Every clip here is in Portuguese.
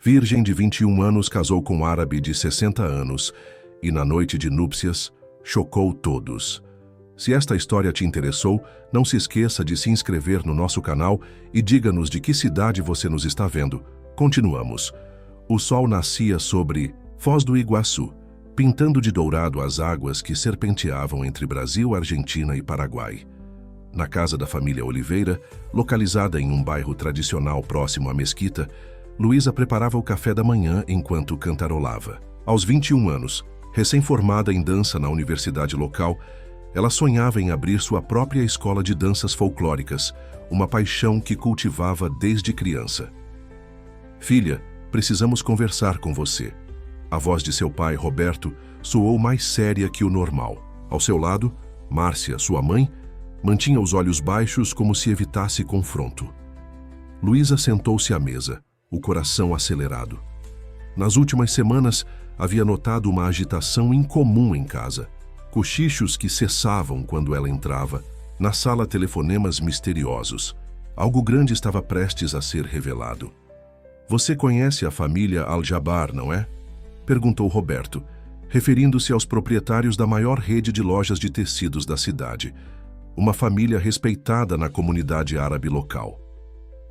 Virgem de 21 anos casou com um árabe de 60 anos e, na noite de núpcias, chocou todos. Se esta história te interessou, não se esqueça de se inscrever no nosso canal e diga-nos de que cidade você nos está vendo. Continuamos. O sol nascia sobre Foz do Iguaçu, pintando de dourado as águas que serpenteavam entre Brasil, Argentina e Paraguai. Na casa da família Oliveira, localizada em um bairro tradicional próximo à mesquita, Luísa preparava o café da manhã enquanto cantarolava. Aos 21 anos, recém-formada em dança na universidade local, ela sonhava em abrir sua própria escola de danças folclóricas, uma paixão que cultivava desde criança. "Filha, precisamos conversar com você." A voz de seu pai, Roberto, soou mais séria que o normal. Ao seu lado, Márcia, sua mãe, mantinha os olhos baixos como se evitasse confronto. Luísa sentou-se à mesa, o coração acelerado. Nas últimas semanas, havia notado uma agitação incomum em casa. Cochichos que cessavam quando ela entrava. Na sala, telefonemas misteriosos. Algo grande estava prestes a ser revelado. "Você conhece a família Al-Jabar, não é?" perguntou Roberto, referindo-se aos proprietários da maior rede de lojas de tecidos da cidade, uma família respeitada na comunidade árabe local.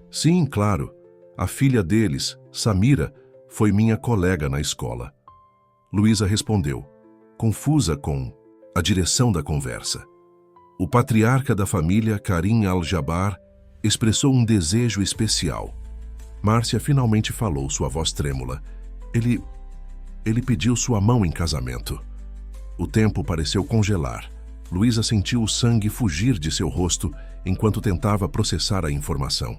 "Sim, claro. A filha deles, Samira, foi minha colega na escola." Luísa respondeu, confusa com a direção da conversa. O patriarca da família, Karim Al-Jabar, expressou um desejo especial. Márcia finalmente falou, sua voz trêmula. Ele pediu sua mão em casamento." O tempo pareceu congelar. Luísa sentiu o sangue fugir de seu rosto enquanto tentava processar a informação.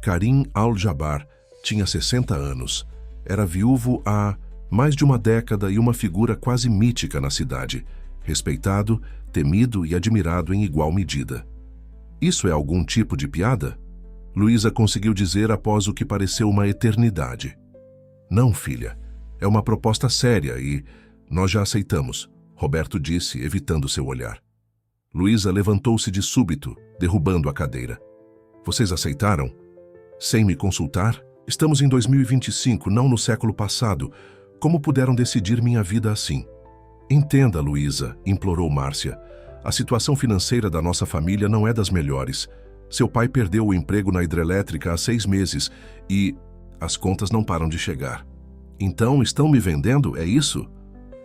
Karim Al-Jabar tinha 60 anos. Era viúvo há mais de uma década e uma figura quase mítica na cidade, respeitado, temido e admirado em igual medida. "Isso é algum tipo de piada?" Luísa conseguiu dizer após o que pareceu uma eternidade. "Não, filha. É uma proposta séria e nós já aceitamos", Roberto disse, evitando seu olhar. Luísa levantou-se de súbito, derrubando a cadeira. "Vocês aceitaram? Sem me consultar? Estamos em 2025, não no século passado. Como puderam decidir minha vida assim?" "Entenda, Luísa", implorou Márcia. "A situação financeira da nossa família não é das melhores. Seu pai perdeu o emprego na hidrelétrica há 6 meses e as contas não param de chegar." "Então estão me vendendo, é isso?"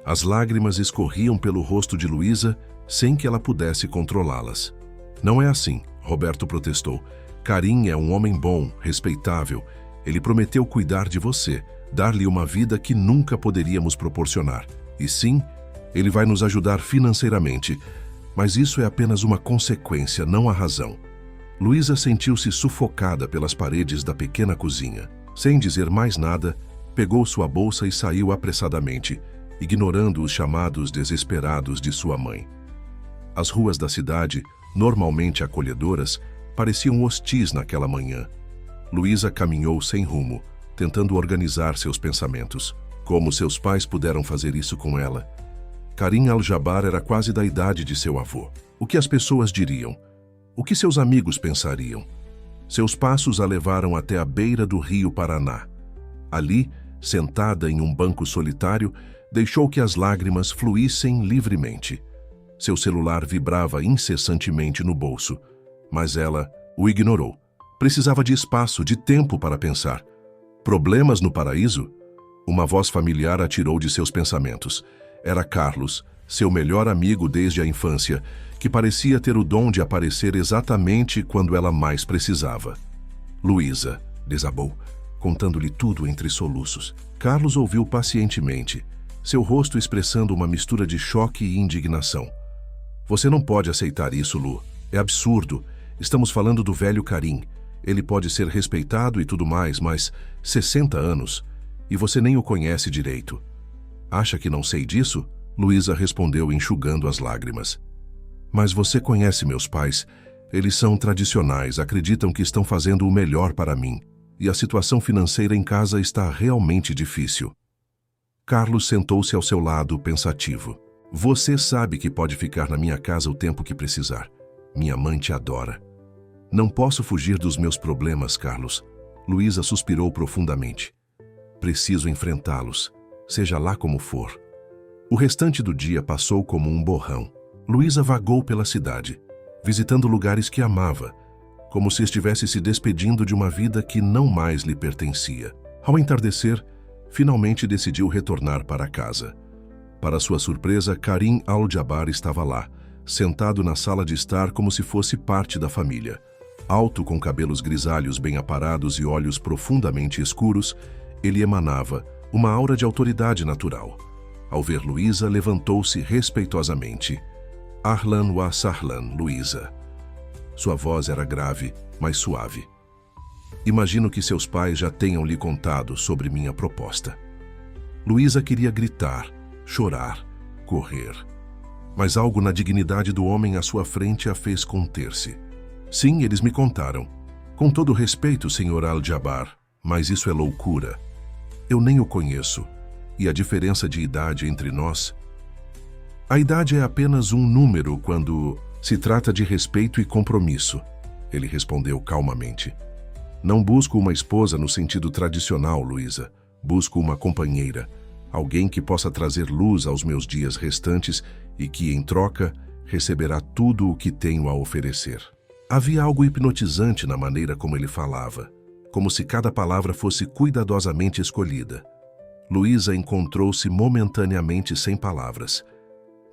As lágrimas escorriam pelo rosto de Luísa sem que ela pudesse controlá-las. "Não é assim", Roberto protestou. "Karim é um homem bom, respeitável. Ele prometeu cuidar de você, dar-lhe uma vida que nunca poderíamos proporcionar. E sim, ele vai nos ajudar financeiramente. Mas isso é apenas uma consequência, não a razão." Luísa sentiu-se sufocada pelas paredes da pequena cozinha. Sem dizer mais nada, pegou sua bolsa e saiu apressadamente, ignorando os chamados desesperados de sua mãe. As ruas da cidade, normalmente acolhedoras, pareciam hostis naquela manhã. Luísa caminhou sem rumo, tentando organizar seus pensamentos. Como seus pais puderam fazer isso com ela? Karim Al-Jabar era quase da idade de seu avô. O que as pessoas diriam? O que seus amigos pensariam? Seus passos a levaram até a beira do rio Paraná. Ali, sentada em um banco solitário, deixou que as lágrimas fluíssem livremente. Seu celular vibrava incessantemente no bolso, mas ela o ignorou. Precisava de espaço, de tempo para pensar. Problemas no paraíso? Uma voz familiar a tirou de seus pensamentos. Era Carlos, seu melhor amigo desde a infância, que parecia ter o dom de aparecer exatamente quando ela mais precisava. "Luísa", desabou, contando-lhe tudo entre soluços. Carlos ouviu pacientemente, seu rosto expressando uma mistura de choque e indignação. "Você não pode aceitar isso, Lu. É absurdo. Estamos falando do velho Karim. Ele pode ser respeitado e tudo mais, mas 60 anos, e você nem o conhece direito." "Acha que não sei disso?" Luísa respondeu, enxugando as lágrimas. "Mas você conhece meus pais. Eles são tradicionais, acreditam que estão fazendo o melhor para mim. E a situação financeira em casa está realmente difícil." Carlos sentou-se ao seu lado, pensativo. "Você sabe que pode ficar na minha casa o tempo que precisar. Minha mãe te adora." "Não posso fugir dos meus problemas, Carlos." Luísa suspirou profundamente. Preciso enfrentá-los, seja lá como for. O restante do dia passou como um borrão. Luísa vagou pela cidade, visitando lugares que amava, como se estivesse se despedindo de uma vida que não mais lhe pertencia. Ao entardecer, finalmente decidiu retornar para casa. Para sua surpresa, Karim Al-Jabbar estava lá, sentado na sala de estar como se fosse parte da família. Alto, com cabelos grisalhos bem aparados e olhos profundamente escuros, ele emanava uma aura de autoridade natural. Ao ver Luísa, levantou-se respeitosamente. Ahlan wa sahlan, Luísa. Sua voz era grave, mas suave. Imagino que seus pais já tenham lhe contado sobre minha proposta. Luísa queria gritar, chorar, correr. Mas algo na dignidade do homem à sua frente a fez conter-se. Sim, eles me contaram. Com todo respeito, Sr. Al-Jabbar, mas isso é loucura. Eu nem o conheço. E a diferença de idade entre nós? A idade é apenas um número quando se trata de respeito e compromisso, ele respondeu calmamente. Não busco uma esposa no sentido tradicional, Luísa. Busco uma companheira, alguém que possa trazer luz aos meus dias restantes e que, em troca, receberá tudo o que tenho a oferecer. Havia algo hipnotizante na maneira como ele falava, como se cada palavra fosse cuidadosamente escolhida. Luísa encontrou-se momentaneamente sem palavras.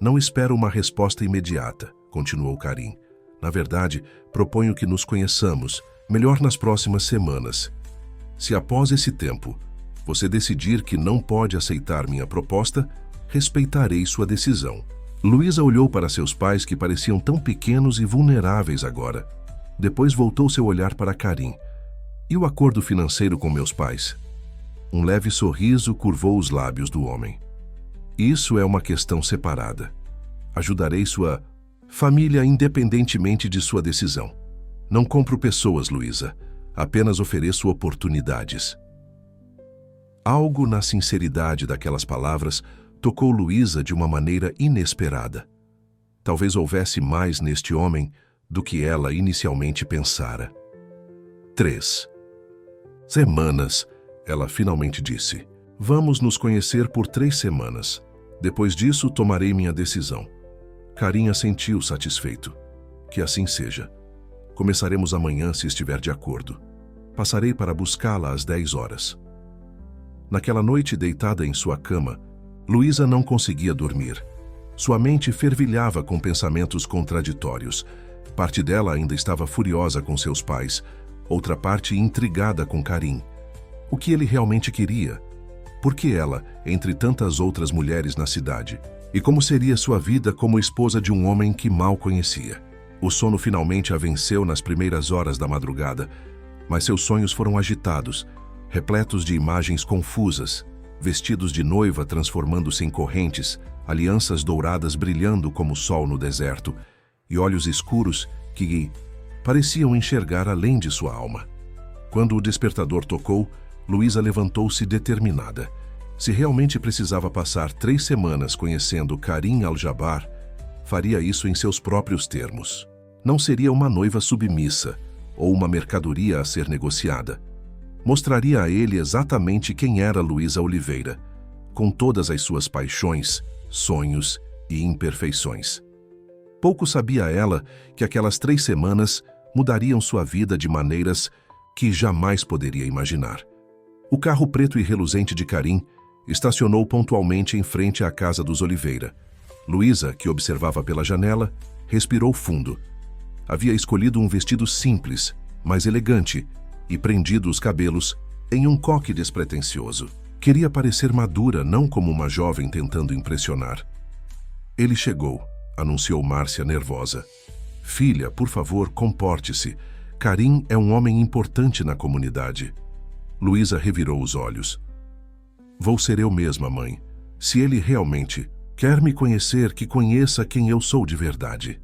Não espero uma resposta imediata, continuou Karim. Na verdade, proponho que nos conheçamos, melhor nas próximas semanas. Se após esse tempo você decidir que não pode aceitar minha proposta, respeitarei sua decisão. Luísa olhou para seus pais que pareciam tão pequenos e vulneráveis agora. Depois voltou seu olhar para Karim. E o acordo financeiro com meus pais? Um leve sorriso curvou os lábios do homem. Isso é uma questão separada. Ajudarei sua família independentemente de sua decisão. Não compro pessoas, Luísa. Apenas ofereço oportunidades. Algo na sinceridade daquelas palavras tocou Luísa de uma maneira inesperada. Talvez houvesse mais neste homem do que ela inicialmente pensara. 3 semanas, ela finalmente disse. Vamos nos conhecer por 3 semanas. Depois disso, tomarei minha decisão. Karim assentiu satisfeito. Que assim seja. Começaremos amanhã se estiver de acordo. Passarei para buscá-la às 10 horas. Naquela noite, deitada em sua cama, Luísa não conseguia dormir. Sua mente fervilhava com pensamentos contraditórios. Parte dela ainda estava furiosa com seus pais, outra parte intrigada com Karim. O que ele realmente queria? Por que ela, entre tantas outras mulheres na cidade? E como seria sua vida como esposa de um homem que mal conhecia? O sono finalmente a venceu nas primeiras horas da madrugada, mas seus sonhos foram agitados, repletos de imagens confusas, vestidos de noiva transformando-se em correntes, alianças douradas brilhando como o sol no deserto, e olhos escuros que pareciam enxergar além de sua alma. Quando o despertador tocou, Luísa levantou-se determinada. Se realmente precisava passar 3 semanas conhecendo Karim Al-Jabbar, faria isso em seus próprios termos. Não seria uma noiva submissa ou uma mercadoria a ser negociada. Mostraria a ele exatamente quem era Luísa Oliveira, com todas as suas paixões, sonhos e imperfeições. Pouco sabia ela que aquelas 3 semanas mudariam sua vida de maneiras que jamais poderia imaginar. O carro preto e reluzente de Karim estacionou pontualmente em frente à casa dos Oliveira. Luísa, que observava pela janela, respirou fundo. Havia escolhido um vestido simples, mas elegante, e prendido os cabelos em um coque despretensioso. Queria parecer madura, não como uma jovem tentando impressionar. Ele chegou, anunciou Márcia nervosa. Filha, por favor, comporte-se. Karim é um homem importante na comunidade. Luísa revirou os olhos. Vou ser eu mesma, mãe. Se ele realmente quer me conhecer, que conheça quem eu sou de verdade.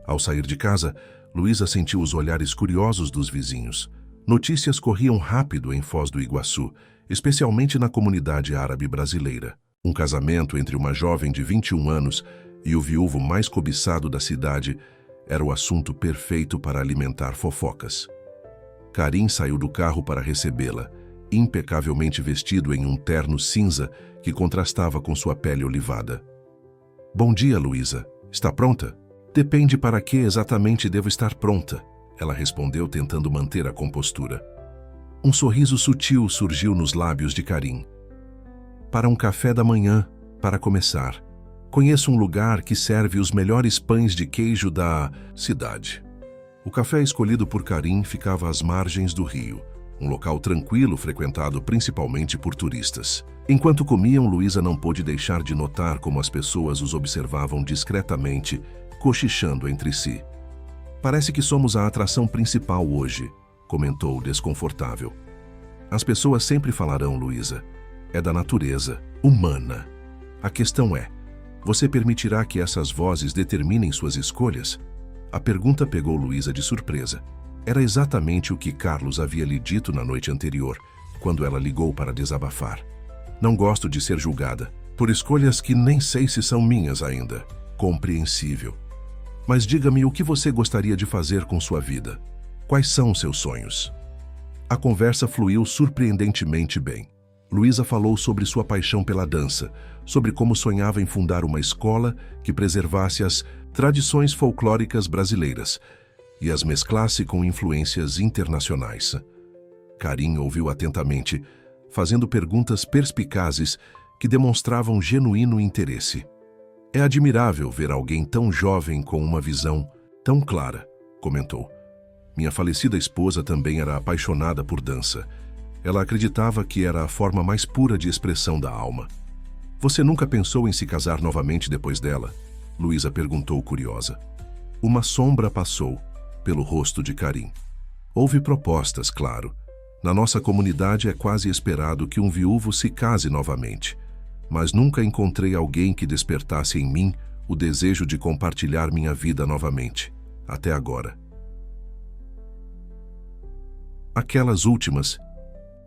Ao sair de casa, Luísa sentiu os olhares curiosos dos vizinhos. Notícias corriam rápido em Foz do Iguaçu, especialmente na comunidade árabe brasileira. Um casamento entre uma jovem de 21 anos e o viúvo mais cobiçado da cidade era o assunto perfeito para alimentar fofocas. Karim saiu do carro para recebê-la, impecavelmente vestido em um terno cinza que contrastava com sua pele olivada. Bom dia, Luísa. Está pronta? Depende para que exatamente devo estar pronta, ela respondeu tentando manter a compostura. Um sorriso sutil surgiu nos lábios de Karim. Para um café da manhã, para começar. Conheço um lugar que serve os melhores pães de queijo da cidade. O café escolhido por Karim ficava às margens do rio, um local tranquilo frequentado principalmente por turistas. Enquanto comiam, Luísa não pôde deixar de notar como as pessoas os observavam discretamente, cochichando entre si. Parece que somos a atração principal hoje, comentou desconfortável. As pessoas sempre falarão, Luísa. É da natureza, humana. A questão é, você permitirá que essas vozes determinem suas escolhas? A pergunta pegou Luísa de surpresa. Era exatamente o que Carlos havia lhe dito na noite anterior, quando ela ligou para desabafar. Não gosto de ser julgada, por escolhas que nem sei se são minhas ainda. Compreensível. Mas diga-me o que você gostaria de fazer com sua vida. Quais são os seus sonhos? A conversa fluiu surpreendentemente bem. Luísa falou sobre sua paixão pela dança, sobre como sonhava em fundar uma escola que preservasse as tradições folclóricas brasileiras e as mesclasse com influências internacionais. Karim ouviu atentamente, fazendo perguntas perspicazes que demonstravam genuíno interesse. É admirável ver alguém tão jovem com uma visão tão clara, comentou. Minha falecida esposa também era apaixonada por dança. Ela acreditava que era a forma mais pura de expressão da alma. Você nunca pensou em se casar novamente depois dela? Luísa perguntou curiosa. Uma sombra passou pelo rosto de Karim. Houve propostas, claro. Na nossa comunidade é quase esperado que um viúvo se case novamente. Mas nunca encontrei alguém que despertasse em mim o desejo de compartilhar minha vida novamente. Até agora. Aquelas últimas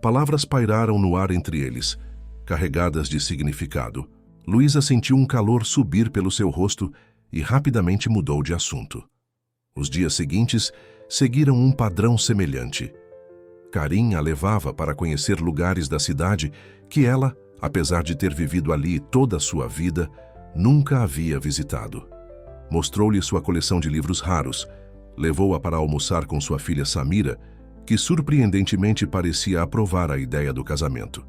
palavras pairaram no ar entre eles, carregadas de significado. Luísa sentiu um calor subir pelo seu rosto e rapidamente mudou de assunto. Os dias seguintes seguiram um padrão semelhante. Karim a levava para conhecer lugares da cidade que ela, apesar de ter vivido ali toda a sua vida, nunca havia visitado. Mostrou-lhe sua coleção de livros raros, levou-a para almoçar com sua filha Samira, que surpreendentemente parecia aprovar a ideia do casamento.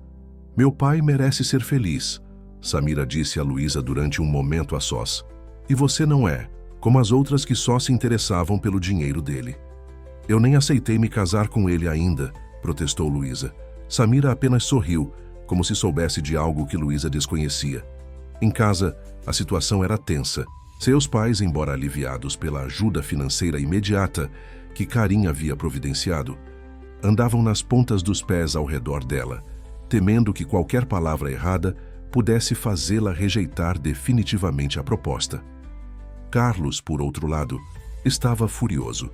Meu pai merece ser feliz, Samira disse a Luísa durante um momento a sós. E você não é, como as outras que só se interessavam pelo dinheiro dele. Eu nem aceitei me casar com ele ainda, protestou Luísa. Samira apenas sorriu, como se soubesse de algo que Luísa desconhecia. Em casa, a situação era tensa. Seus pais, embora aliviados pela ajuda financeira imediata que Karim havia providenciado, andavam nas pontas dos pés ao redor dela, temendo que qualquer palavra errada pudesse fazê-la rejeitar definitivamente a proposta. Carlos, por outro lado, estava furioso.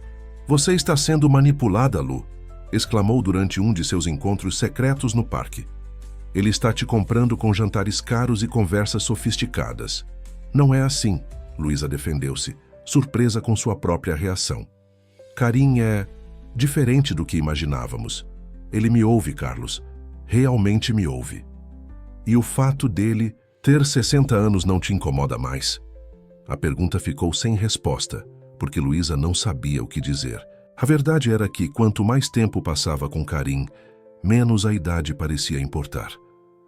Você está sendo manipulada, Lu, exclamou durante um de seus encontros secretos no parque. Ele está te comprando com jantares caros e conversas sofisticadas. Não é assim, Luísa defendeu-se, surpresa com sua própria reação. Karim é diferente do que imaginávamos. Ele me ouve, Carlos. Realmente me ouve. E o fato dele ter 60 anos não te incomoda mais? A pergunta ficou sem resposta, porque Luísa não sabia o que dizer. A verdade era que, quanto mais tempo passava com Karim, menos a idade parecia importar.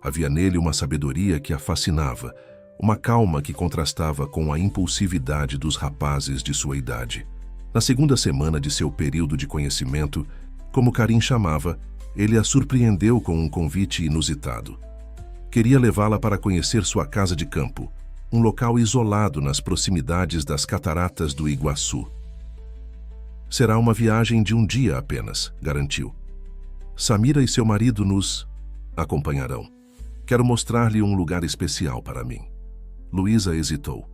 Havia nele uma sabedoria que a fascinava, uma calma que contrastava com a impulsividade dos rapazes de sua idade. Na segunda semana de seu período de conhecimento, como Karim chamava, ele a surpreendeu com um convite inusitado. Queria levá-la para conhecer sua casa de campo, um local isolado nas proximidades das cataratas do Iguaçu. Será uma viagem de um dia apenas, garantiu. Samira e seu marido nos acompanharão. Quero mostrar-lhe um lugar especial para mim. Luísa hesitou.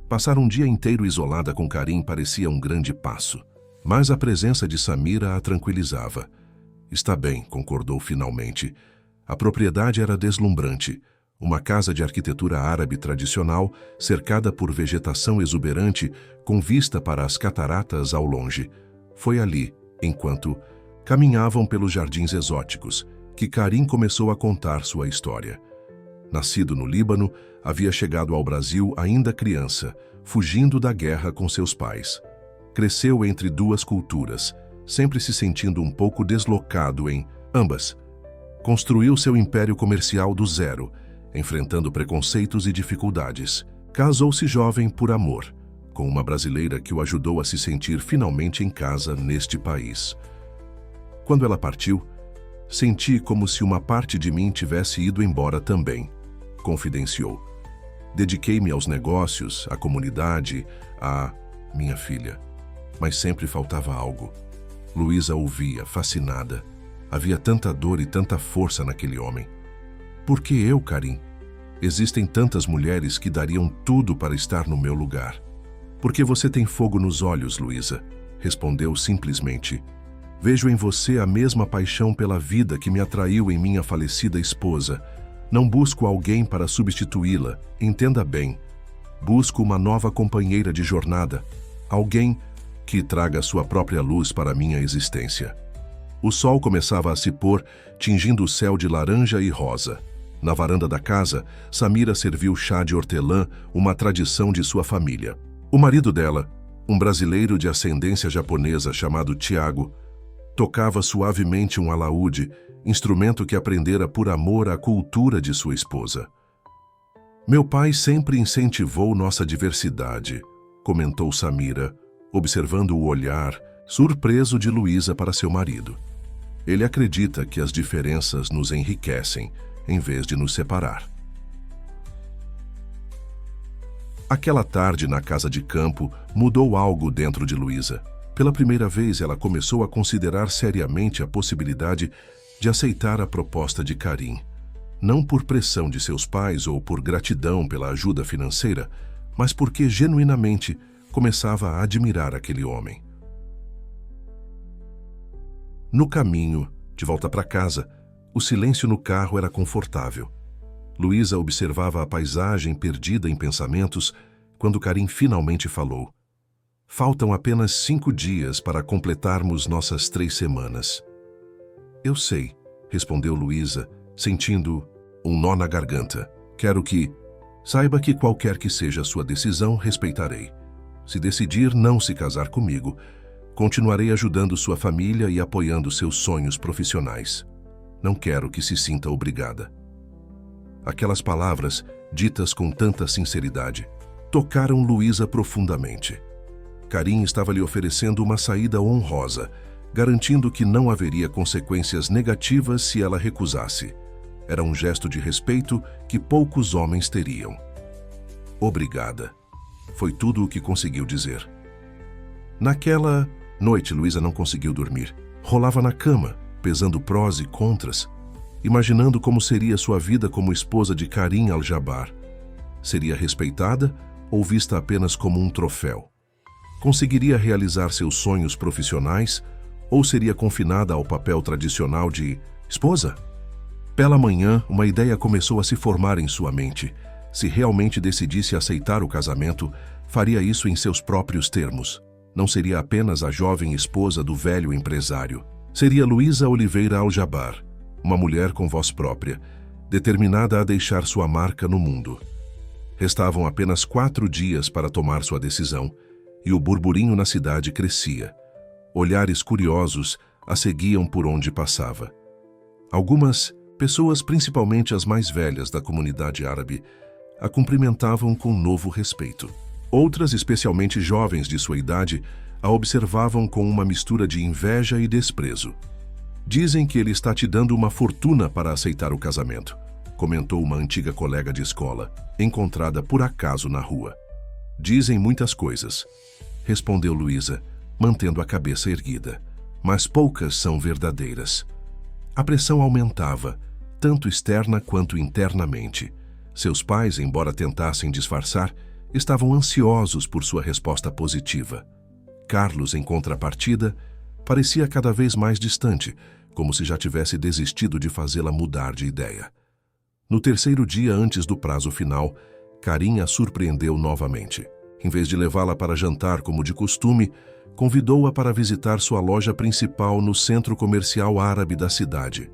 Passar um dia inteiro isolada com Karim parecia um grande passo, mas a presença de Samira a tranquilizava. Está bem, concordou finalmente. A propriedade era deslumbrante, uma casa de arquitetura árabe tradicional, cercada por vegetação exuberante, com vista para as cataratas ao longe. Foi ali, enquanto caminhavam pelos jardins exóticos, que Karim começou a contar sua história. Nascido no Líbano, havia chegado ao Brasil ainda criança, fugindo da guerra com seus pais. Cresceu entre duas culturas, sempre se sentindo um pouco deslocado em ambas. Construiu seu império comercial do zero, enfrentando preconceitos e dificuldades. Casou-se jovem por amor, com uma brasileira que o ajudou a se sentir finalmente em casa neste país. Quando ela partiu, senti como se uma parte de mim tivesse ido embora também, confidenciou. Dediquei-me aos negócios, à comunidade, à minha filha. Mas sempre faltava algo. Luísa ouvia, fascinada. Havia tanta dor e tanta força naquele homem. Por que eu, Karim? Existem tantas mulheres que dariam tudo para estar no meu lugar. Porque você tem fogo nos olhos, Luísa, respondeu simplesmente. Vejo em você a mesma paixão pela vida que me atraiu em minha falecida esposa. Não busco alguém para substituí-la, entenda bem. Busco uma nova companheira de jornada, alguém que traga sua própria luz para minha existência. O sol começava a se pôr, tingindo o céu de laranja e rosa. Na varanda da casa, Samira serviu chá de hortelã, uma tradição de sua família. O marido dela, um brasileiro de ascendência japonesa chamado Tiago, tocava suavemente um alaúde, instrumento que aprendera por amor à cultura de sua esposa. Meu pai sempre incentivou nossa diversidade, comentou Samira, observando o olhar surpreso de Luísa para seu marido. Ele acredita que as diferenças nos enriquecem, em vez de nos separar. Aquela tarde na casa de campo mudou algo dentro de Luísa. Pela primeira vez, ela começou a considerar seriamente a possibilidade de aceitar a proposta de Karim. Não por pressão de seus pais ou por gratidão pela ajuda financeira, mas porque genuinamente começava a admirar aquele homem. No caminho, de volta para casa, o silêncio no carro era confortável. Luísa observava a paisagem perdida em pensamentos quando Karim finalmente falou. Faltam apenas 5 dias para completarmos nossas 3 semanas. Eu sei, respondeu Luísa, sentindo um nó na garganta. Quero que saiba que qualquer que seja a sua decisão, respeitarei. Se decidir não se casar comigo, continuarei ajudando sua família e apoiando seus sonhos profissionais. Não quero que se sinta obrigada. Aquelas palavras, ditas com tanta sinceridade, tocaram Luísa profundamente. Karim estava lhe oferecendo uma saída honrosa, garantindo que não haveria consequências negativas se ela recusasse. Era um gesto de respeito que poucos homens teriam. Obrigada. Foi tudo o que conseguiu dizer. Naquela noite, Luísa não conseguiu dormir. Rolava na cama, pesando prós e contras, imaginando como seria sua vida como esposa de Karim Al-Jabbar. Seria respeitada ou vista apenas como um troféu? Conseguiria realizar seus sonhos profissionais ou seria confinada ao papel tradicional de esposa? Pela manhã, uma ideia começou a se formar em sua mente. Se realmente decidisse aceitar o casamento, faria isso em seus próprios termos. Não seria apenas a jovem esposa do velho empresário. Seria Luísa Oliveira Al-Jabbar, uma mulher com voz própria, determinada a deixar sua marca no mundo. Restavam apenas 4 dias para tomar sua decisão, e o burburinho na cidade crescia. Olhares curiosos a seguiam por onde passava. Algumas pessoas, principalmente as mais velhas da comunidade árabe, a cumprimentavam com novo respeito. Outras, especialmente jovens de sua idade, a observavam com uma mistura de inveja e desprezo. Dizem que ele está te dando uma fortuna para aceitar o casamento, comentou uma antiga colega de escola, encontrada por acaso na rua. Dizem muitas coisas, respondeu Luísa, mantendo a cabeça erguida, mas poucas são verdadeiras. A pressão aumentava, tanto externa quanto internamente. Seus pais, embora tentassem disfarçar, estavam ansiosos por sua resposta positiva. Carlos, em contrapartida, parecia cada vez mais distante, como se já tivesse desistido de fazê-la mudar de ideia. No terceiro dia antes do prazo final, Karim a surpreendeu novamente. Em vez de levá-la para jantar como de costume, convidou-a para visitar sua loja principal no centro comercial árabe da cidade.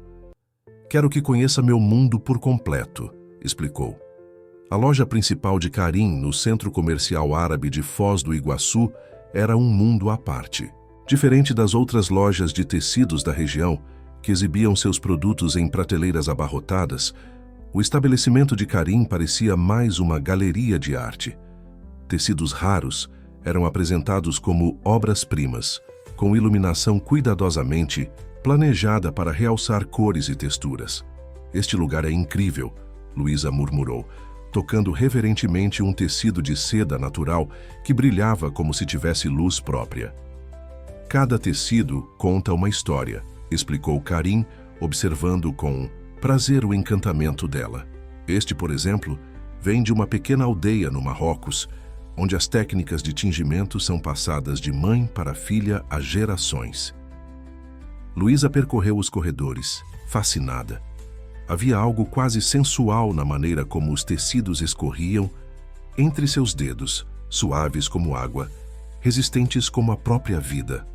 Quero que conheça meu mundo por completo, explicou. A loja principal de Karim, no centro comercial árabe de Foz do Iguaçu, era um mundo à parte. Diferente das outras lojas de tecidos da região, que exibiam seus produtos em prateleiras abarrotadas, o estabelecimento de Karim parecia mais uma galeria de arte. Tecidos raros eram apresentados como obras-primas, com iluminação cuidadosamente planejada para realçar cores e texturas. Este lugar é incrível, Luísa murmurou, tocando reverentemente um tecido de seda natural que brilhava como se tivesse luz própria. Cada tecido conta uma história, explicou Karim, observando com prazer o encantamento dela. Este, por exemplo, vem de uma pequena aldeia no Marrocos, onde as técnicas de tingimento são passadas de mãe para filha há gerações. Luísa percorreu os corredores, fascinada. Havia algo quase sensual na maneira como os tecidos escorriam entre seus dedos, suaves como água, resistentes como a própria vida.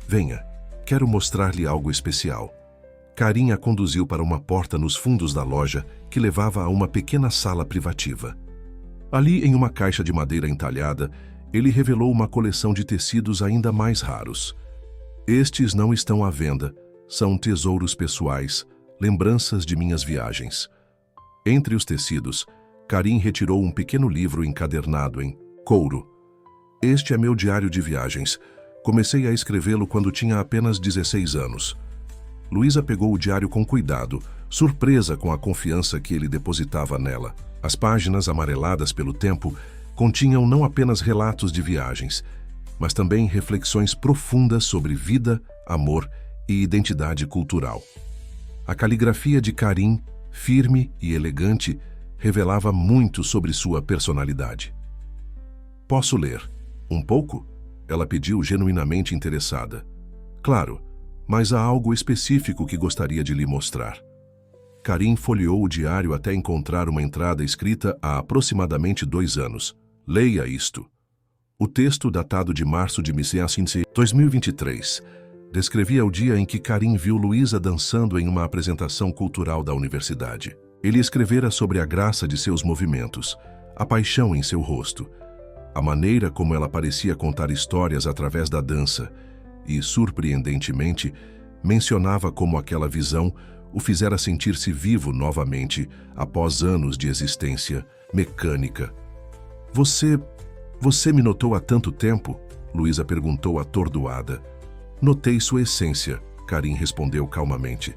Venha, quero mostrar-lhe algo especial. Karim a conduziu para uma porta nos fundos da loja que levava a uma pequena sala privativa. Ali, em uma caixa de madeira entalhada, ele revelou uma coleção de tecidos ainda mais raros. Estes não estão à venda, são tesouros pessoais, lembranças de minhas viagens. Entre os tecidos, Karim retirou um pequeno livro encadernado em couro. Este é meu diário de viagens. Comecei a escrevê-lo quando tinha apenas 16 anos. Luísa pegou o diário com cuidado, surpresa com a confiança que ele depositava nela. As páginas, amareladas pelo tempo, continham não apenas relatos de viagens, mas também reflexões profundas sobre vida, amor e identidade cultural. A caligrafia de Karim, firme e elegante, revelava muito sobre sua personalidade. Posso ler? Um pouco? Ela pediu, genuinamente interessada. Claro, mas há algo específico que gostaria de lhe mostrar. Karim folheou o diário até encontrar uma entrada escrita há aproximadamente 2 anos. Leia isto. O texto, datado de março de 2023, descrevia o dia em que Karim viu Luísa dançando em uma apresentação cultural da universidade. Ele escrevera sobre a graça de seus movimentos, a paixão em seu rosto, a maneira como ela parecia contar histórias através da dança e, surpreendentemente, mencionava como aquela visão o fizera sentir-se vivo novamente após anos de existência mecânica. Você me notou há tanto tempo? Luísa perguntou atordoada. Notei sua essência, Karim respondeu calmamente.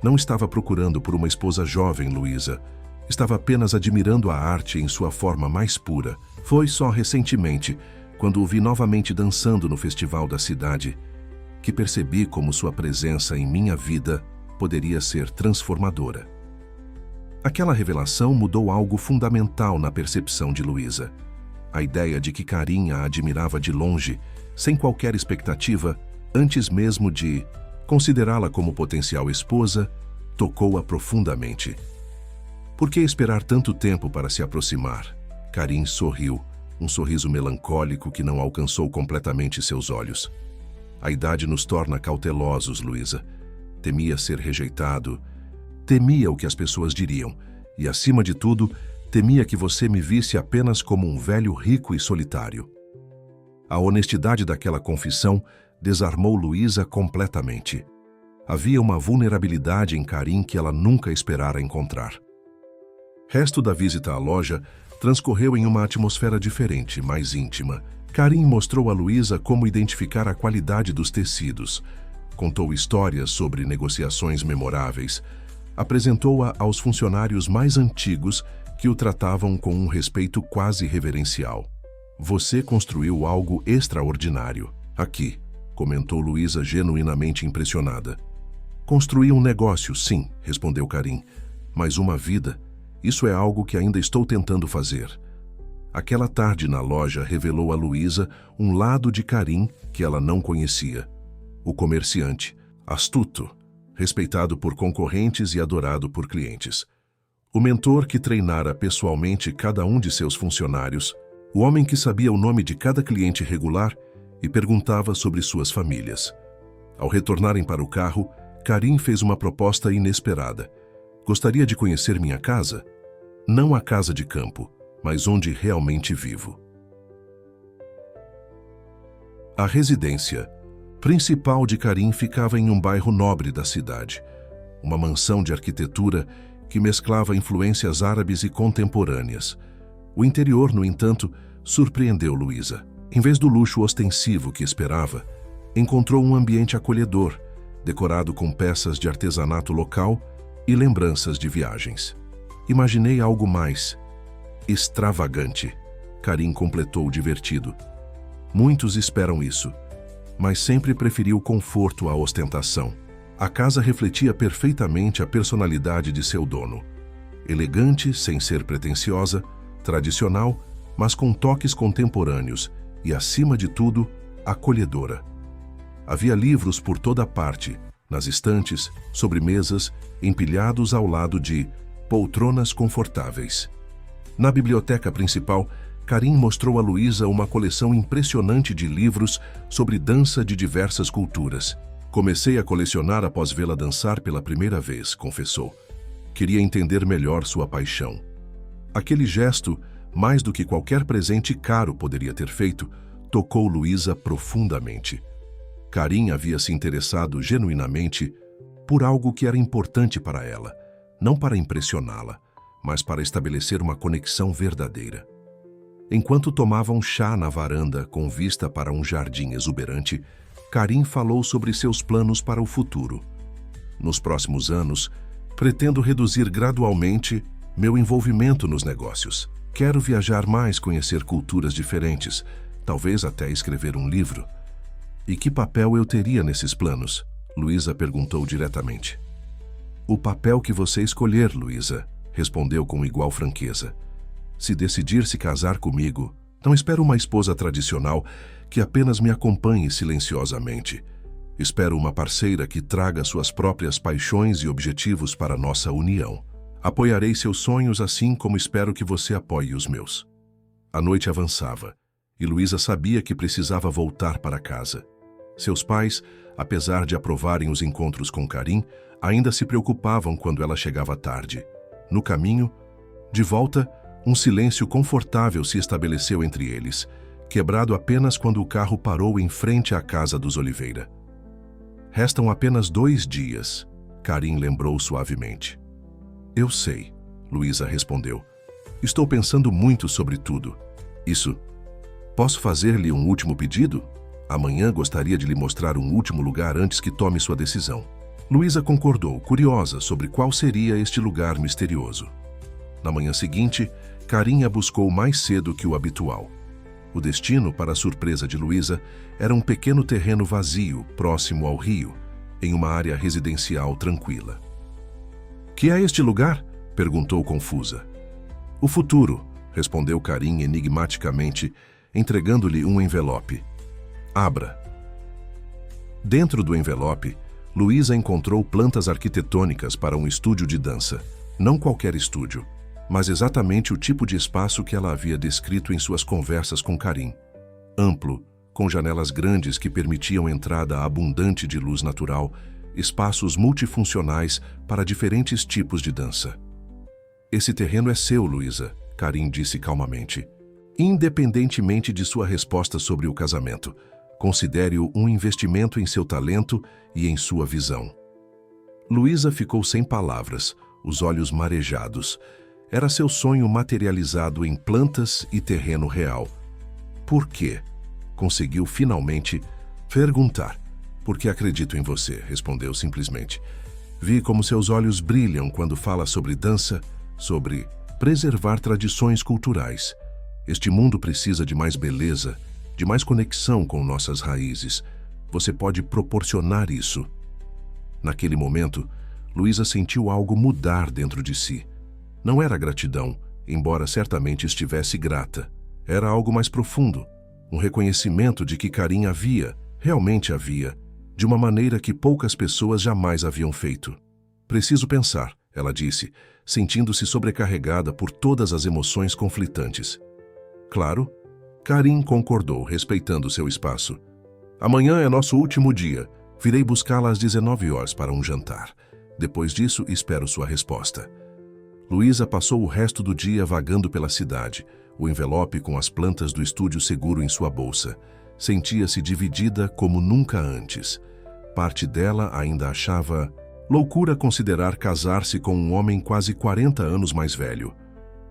Não estava procurando por uma esposa jovem, Luísa. Estava apenas admirando a arte em sua forma mais pura. Foi só recentemente, quando o vi novamente dançando no festival da cidade, que percebi como sua presença em minha vida poderia ser transformadora. Aquela revelação mudou algo fundamental na percepção de Luísa. A ideia de que Karim a admirava de longe, sem qualquer expectativa, antes mesmo de considerá-la como potencial esposa, tocou-a profundamente. Por que esperar tanto tempo para se aproximar? Karim sorriu, um sorriso melancólico que não alcançou completamente seus olhos. A idade nos torna cautelosos, Luísa. Temia ser rejeitado, temia o que as pessoas diriam e, acima de tudo, temia que você me visse apenas como um velho rico e solitário. A honestidade daquela confissão desarmou Luísa completamente. Havia uma vulnerabilidade em Karim que ela nunca esperara encontrar. Resto da visita à loja transcorreu em uma atmosfera diferente, mais íntima. Karim mostrou a Luísa como identificar a qualidade dos tecidos, contou histórias sobre negociações memoráveis, apresentou-a aos funcionários mais antigos que o tratavam com um respeito quase reverencial. Você construiu algo extraordinário. Aqui, comentou Luísa genuinamente impressionada. Construí um negócio, sim, respondeu Karim, mas uma vida, isso é algo que ainda estou tentando fazer. Aquela tarde na loja revelou a Luísa um lado de Karim que ela não conhecia. O comerciante, astuto, respeitado por concorrentes e adorado por clientes. O mentor que treinara pessoalmente cada um de seus funcionários, o homem que sabia o nome de cada cliente regular e perguntava sobre suas famílias. Ao retornarem para o carro, Karim fez uma proposta inesperada. Gostaria de conhecer minha casa? Não a casa de campo, mas onde realmente vivo. A residência principal de Karim ficava em um bairro nobre da cidade. Uma mansão de arquitetura que mesclava influências árabes e contemporâneas. O interior, no entanto, surpreendeu Luísa. Em vez do luxo ostensivo que esperava, encontrou um ambiente acolhedor, decorado com peças de artesanato local e lembranças de viagens. Imaginei algo mais extravagante, Karim completou divertido. Muitos esperam isso, mas sempre preferi o conforto à ostentação. A casa refletia perfeitamente a personalidade de seu dono. Elegante, sem ser pretensiosa, tradicional, mas com toques contemporâneos e, acima de tudo, acolhedora. Havia livros por toda parte, nas estantes, sobre mesas, empilhados ao lado de poltronas confortáveis. Na biblioteca principal, Karim mostrou a Luísa uma coleção impressionante de livros sobre dança de diversas culturas. Comecei a colecionar após vê-la dançar pela primeira vez, confessou. Queria entender melhor sua paixão. Aquele gesto, mais do que qualquer presente caro poderia ter feito, tocou Luísa profundamente. Karim havia se interessado genuinamente por algo que era importante para ela, não para impressioná-la, mas para estabelecer uma conexão verdadeira. Enquanto tomavam chá na varanda com vista para um jardim exuberante, Karim falou sobre seus planos para o futuro. Nos próximos anos, pretendo reduzir gradualmente meu envolvimento nos negócios. Quero viajar mais, conhecer culturas diferentes, talvez até escrever um livro. E que papel eu teria nesses planos? Luísa perguntou diretamente. O papel que você escolher, Luísa, respondeu com igual franqueza. Se decidir se casar comigo, não espero uma esposa tradicional que apenas me acompanhe silenciosamente. Espero uma parceira que traga suas próprias paixões e objetivos para nossa união. Apoiarei seus sonhos assim como espero que você apoie os meus. A noite avançava, e Luísa sabia que precisava voltar para casa. Seus pais, apesar de aprovarem os encontros com Karim, ainda se preocupavam quando ela chegava tarde. No caminho, de volta, um silêncio confortável se estabeleceu entre eles, quebrado apenas quando o carro parou em frente à casa dos Oliveira. Restam apenas 2 dias, Karim lembrou suavemente. Eu sei, Luísa respondeu. Estou pensando muito sobre tudo. Isso. Posso fazer-lhe um último pedido? Amanhã gostaria de lhe mostrar um último lugar antes que tome sua decisão. Luísa concordou, curiosa sobre qual seria este lugar misterioso. Na manhã seguinte, Karim a buscou mais cedo que o habitual. O destino, para a surpresa de Luísa, era um pequeno terreno vazio, próximo ao rio, em uma área residencial tranquila. Que é este lugar? Perguntou confusa. O futuro, respondeu Karim enigmaticamente, entregando-lhe um envelope. Abra. Dentro do envelope, Luísa encontrou plantas arquitetônicas para um estúdio de dança. Não qualquer estúdio, mas exatamente o tipo de espaço que ela havia descrito em suas conversas com Karim. Amplo, com janelas grandes que permitiam entrada abundante de luz natural, espaços multifuncionais para diferentes tipos de dança. Esse terreno é seu, Luísa, Karim disse calmamente. Independentemente de sua resposta sobre o casamento, considere-o um investimento em seu talento e em sua visão. Luísa ficou sem palavras, os olhos marejados. Era seu sonho materializado em plantas e terreno real. Por quê? Conseguiu finalmente perguntar. Porque acredito em você, respondeu simplesmente. Vi como seus olhos brilham quando fala sobre dança, sobre preservar tradições culturais. Este mundo precisa de mais beleza, de mais conexão com nossas raízes. Você pode proporcionar isso. Naquele momento, Luísa sentiu algo mudar dentro de si. Não era gratidão, embora certamente estivesse grata. Era algo mais profundo, um reconhecimento de que Karim realmente havia, de uma maneira que poucas pessoas jamais haviam feito. Preciso pensar, ela disse, sentindo-se sobrecarregada por todas as emoções conflitantes. Claro, Karim concordou, respeitando seu espaço. Amanhã é nosso último dia. Virei buscá-la às 19 horas para um jantar. Depois disso, espero sua resposta. Luísa passou o resto do dia vagando pela cidade, o envelope com as plantas do estúdio seguro em sua bolsa. Sentia-se dividida como nunca antes. Parte dela ainda achava loucura considerar casar-se com um homem quase 40 anos mais velho.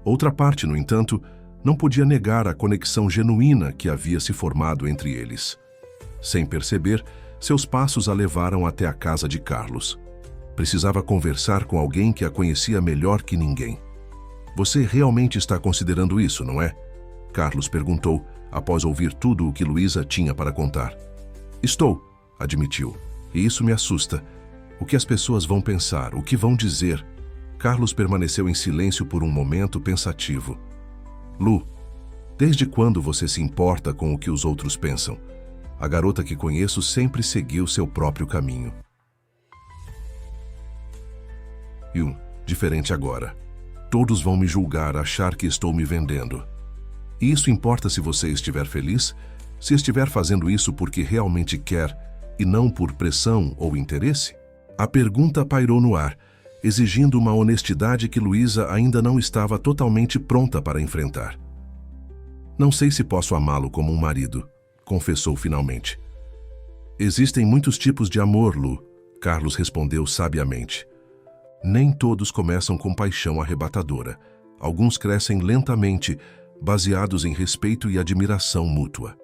Outra parte, no entanto, não podia negar a conexão genuína que havia se formado entre eles. Sem perceber, seus passos a levaram até a casa de Carlos. Precisava conversar com alguém que a conhecia melhor que ninguém. Você realmente está considerando isso, não é? Carlos perguntou, após ouvir tudo o que Luísa tinha para contar. Estou, admitiu, e isso me assusta. O que as pessoas vão pensar, o que vão dizer? Carlos permaneceu em silêncio por um momento pensativo. Lu, desde quando você se importa com o que os outros pensam? A garota que conheço sempre seguiu seu próprio caminho. Diferente agora. Todos vão me julgar, achar que estou me vendendo. E isso importa se você estiver feliz? Se estiver fazendo isso porque realmente quer e não por pressão ou interesse? A pergunta pairou no ar, exigindo uma honestidade que Luísa ainda não estava totalmente pronta para enfrentar. Não sei se posso amá-lo como um marido, confessou finalmente. Existem muitos tipos de amor, Lu, Carlos respondeu sabiamente. Nem todos começam com paixão arrebatadora. Alguns crescem lentamente, baseados em respeito e admiração mútua.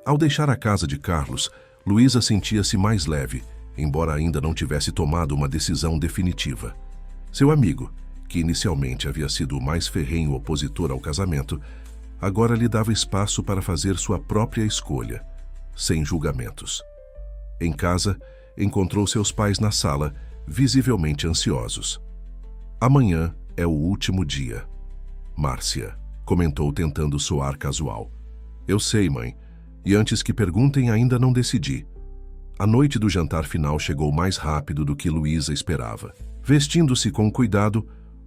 Ao deixar a casa de Carlos, Luísa sentia-se mais leve, embora ainda não tivesse tomado uma decisão definitiva. Seu amigo, que inicialmente havia sido o mais ferrenho opositor ao casamento, agora lhe dava espaço para fazer sua própria escolha, sem julgamentos. Em casa, encontrou seus pais na sala, visivelmente ansiosos. Amanhã é o último dia. Márcia comentou tentando soar casual. Eu sei, mãe, e antes que perguntem ainda não decidi. A noite do jantar final chegou mais rápido do que Luísa esperava. Vestindo-se com cuidado,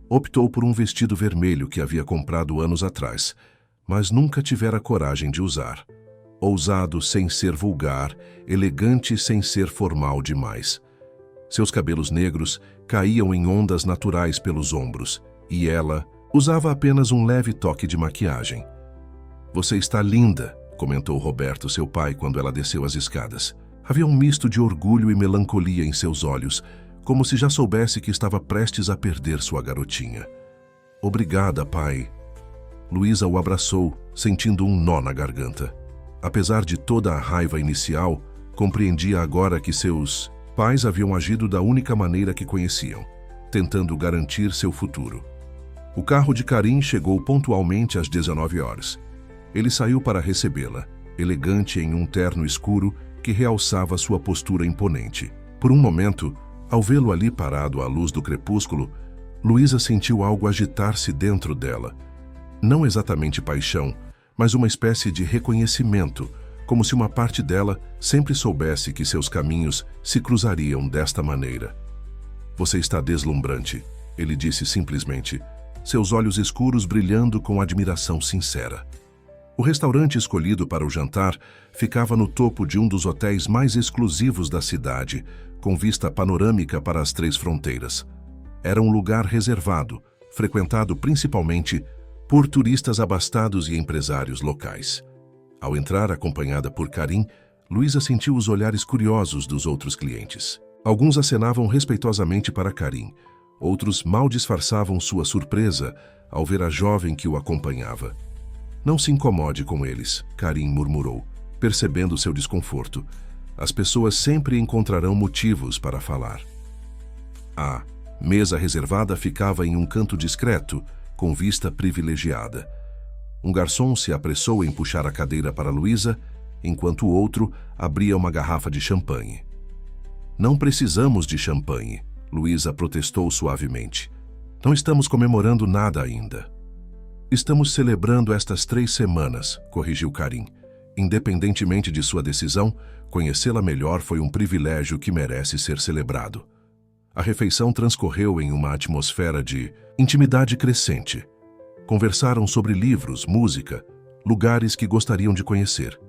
optou por um vestido vermelho que havia comprado anos atrás, mas nunca tivera coragem de usar. Ousado sem ser vulgar, elegante sem ser formal demais. Seus cabelos negros caíam em ondas naturais pelos ombros, e ela usava apenas um leve toque de maquiagem. Você está linda, comentou Roberto, seu pai, quando ela desceu as escadas. Havia um misto de orgulho e melancolia em seus olhos, como se já soubesse que estava prestes a perder sua garotinha. Obrigada, pai. Luísa o abraçou, sentindo um nó na garganta. Apesar de toda a raiva inicial, compreendia agora que seus pais haviam agido da única maneira que conheciam, tentando garantir seu futuro. O carro de Karim chegou pontualmente às 19 horas. Ele saiu para recebê-la, elegante em um terno escuro que realçava sua postura imponente. Por um momento, ao vê-lo ali parado à luz do crepúsculo, Luísa sentiu algo agitar-se dentro dela. Não exatamente paixão, mas uma espécie de reconhecimento, como se uma parte dela sempre soubesse que seus caminhos se cruzariam desta maneira. Você está deslumbrante, ele disse simplesmente, seus olhos escuros brilhando com admiração sincera. O restaurante escolhido para o jantar ficava no topo de um dos hotéis mais exclusivos da cidade, com vista panorâmica para as 3 fronteiras. Era um lugar reservado, frequentado principalmente por turistas abastados e empresários locais. Ao entrar acompanhada por Karim, Luísa sentiu os olhares curiosos dos outros clientes. Alguns acenavam respeitosamente para Karim, outros mal disfarçavam sua surpresa ao ver a jovem que o acompanhava. Não se incomode com eles, Karim murmurou, percebendo seu desconforto. As pessoas sempre encontrarão motivos para falar. A mesa reservada ficava em um canto discreto, com vista privilegiada. Um garçom se apressou em puxar a cadeira para Luísa, enquanto o outro abria uma garrafa de champanhe. Não precisamos de champanhe, Luísa protestou suavemente. Não estamos comemorando nada ainda. Estamos celebrando estas 3 semanas, corrigiu Karim. Independentemente de sua decisão, conhecê-la melhor foi um privilégio que merece ser celebrado. A refeição transcorreu em uma atmosfera de intimidade crescente. Conversaram sobre livros, música, lugares que gostariam de conhecer.